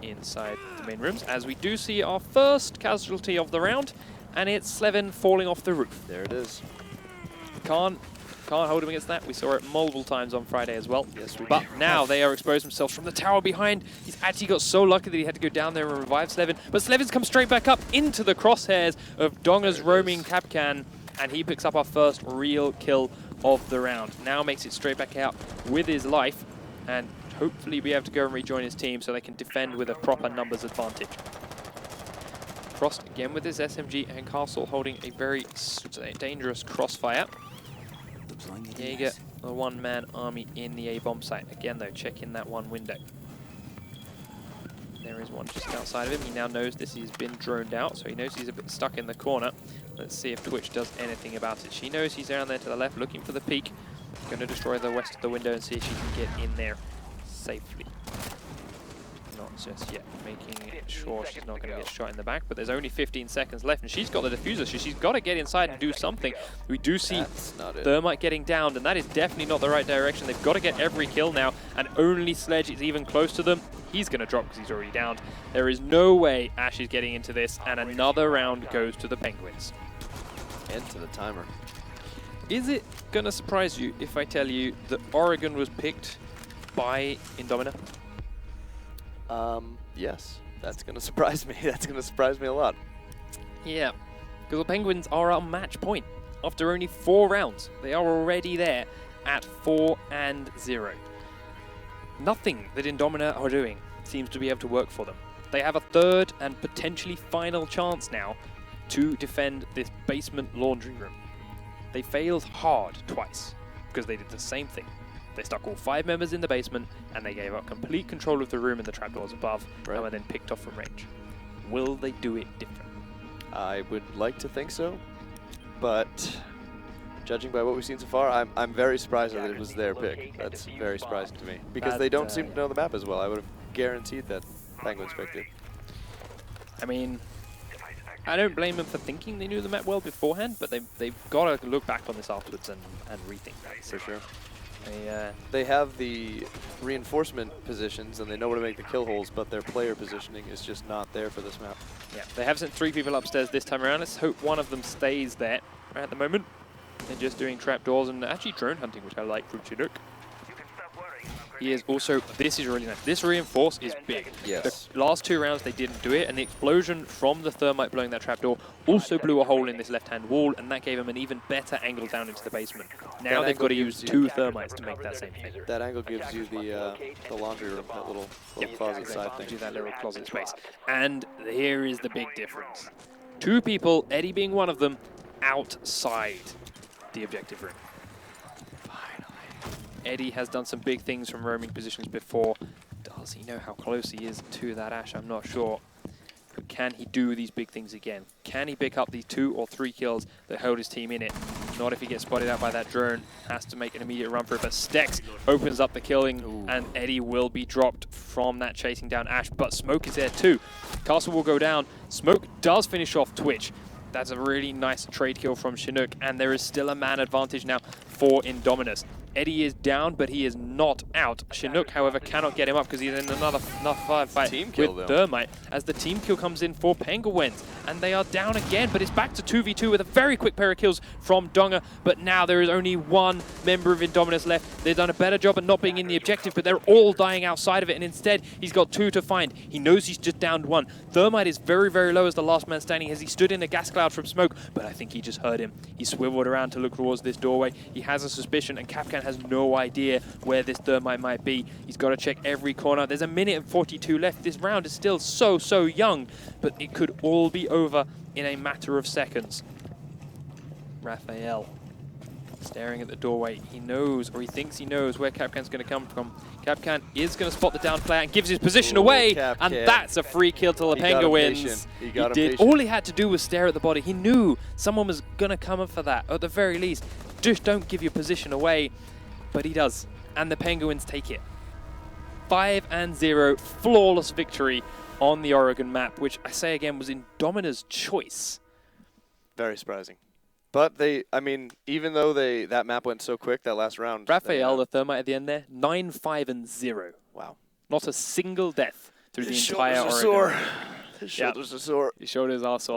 inside the main rooms, as we do see our first casualty of the round, and it's Slevin falling off the roof. There it is. Can't hold him against that. We saw it multiple times on Friday as well. Yes, we But did. now they are exposed themselves from the tower behind. He's actually got so lucky that he had to go down there and revive Slevin. But Slevin's come straight back up into the crosshairs of Donga's roaming Kapkan, and he picks up our first real kill of the round. Now makes it straight back out with his life, and hopefully be able to go and rejoin his team so they can defend with a proper numbers advantage. Frost again with his SMG, and Castle holding a very dangerous crossfire. Jaeger, the one-man army in the A-bomb site. Again, though, check in that one window. There is one just outside of him. He now knows this has been droned out, so he knows he's a bit stuck in the corner. Let's see if Twitch does anything about it. She knows he's down there to the left, looking for the peak. Going to destroy the west of the window and see if she can get in there safely. Not just yet, making sure she's not going to get shot in the back, but there's only 15 seconds left, and she's got the diffuser, so she's got to get inside and do something. We do see That's not it. Thermite getting downed, and that is definitely not the right direction. They've got to get every kill now, and only Sledge is even close to them. He's going to drop because he's already downed. There is no way Ash is getting into this, and another round goes to the Penguins. End to the timer. Is it going to surprise you if I tell you that Oregon was picked by iDOMINA? Yes. That's going to surprise me. That's going to surprise me a lot. Yeah, because the Penguins are on match point. After only 4 rounds, they are already there at 4-0. Nothing that iDOMINA are doing seems to be able to work for them. They have a third and potentially final chance now to defend this basement laundry room. They failed hard twice because they did the same thing. They stuck all 5 members in the basement, and they gave up complete control of the room and the trapdoors above, Right. and were then picked off from range. Will they do it different? I would like to think so, but judging by what we've seen so far, I'm very surprised that it was their pick. That's very surprising to me, because they don't seem to know the map as well. I would have guaranteed that Penguins picked it. I mean, I don't blame them for thinking they knew the map well beforehand, but they've got to look back on this afterwards and rethink that. For sure. They, They have the reinforcement positions and they know where to make the kill holes, but their player positioning is just not there for this map. yeah, they have sent 3 people upstairs this time around. Let's hope one of them stays there at the moment. They're just doing trapdoors and actually drone hunting, which I like from Chinook. You can stop worrying. He is also, this is really nice. This reinforce is big. Yes. The last 2 rounds they didn't do it, and the explosion from the thermite blowing that trapdoor also blew a hole in this left-hand wall, and that gave them an even better angle down into the basement. Now That they've got to angle use gives you- 2 thermites to make that same thing. That angle gives you the laundry room, that little closet side Do thing. that little closet space. And here is the big difference. 2 people, Eddie being one of them, outside the objective room. Eddie has done some big things from roaming positions before. Does he know how close he is to that Ash? I'm not sure. But can he do these big things again? Can he pick up these 2 or 3 kills that hold his team in it? Not if he gets spotted out by that drone. Has to make an immediate run for it, but Stex opens up the killing, and Eddie will be dropped from that chasing down Ash, but Smoke is there too. Castle will go down. Smoke does finish off Twitch. That's a really nice trade kill from Chinook, and there is still a man advantage now for Indominus. Eddie is down, but he is not out. Chinook, however, cannot get him up because he's in another fight with Thermite as the team kill comes in for Penguins. And they are down again, but it's back to 2v2 with a very quick pair of kills from Donga. But now there is only one member of Indominus left. They've done a better job at not being in the objective, but they're all dying outside of it. And instead, he's got 2 to find. He knows he's just downed 1. Thermite is very, very low as the last man standing as he stood in a gas cloud from Smoke, but I think he just heard him. He swiveled around to look towards this doorway. He has a suspicion, and Kapkan has no idea where this Thermite might be. He's got to check every corner. There's a minute and 42 left. This round is still so young, but it could all be over in a matter of seconds. Raphael staring at the doorway. He knows, or he thinks he knows, where Kapkan's going to come from. Kapkan is going to spot the down player and gives his position away, and that's a free kill to the Penguins. He did. Patient. All he had to do was stare at the body. He knew someone was going to come up for that, or at the very least. Just don't give your position away, but he does, and the Penguins take it. 5-0, flawless victory on the Oregon map, which I say again was Indomina's choice. Very surprising. But I mean, even though that map went so quick that last round. Raphael, the Thermite at the end there, 9-5-0. Wow. Not a single death through the entire Oregon. His shoulders are sore. His shoulders are sore.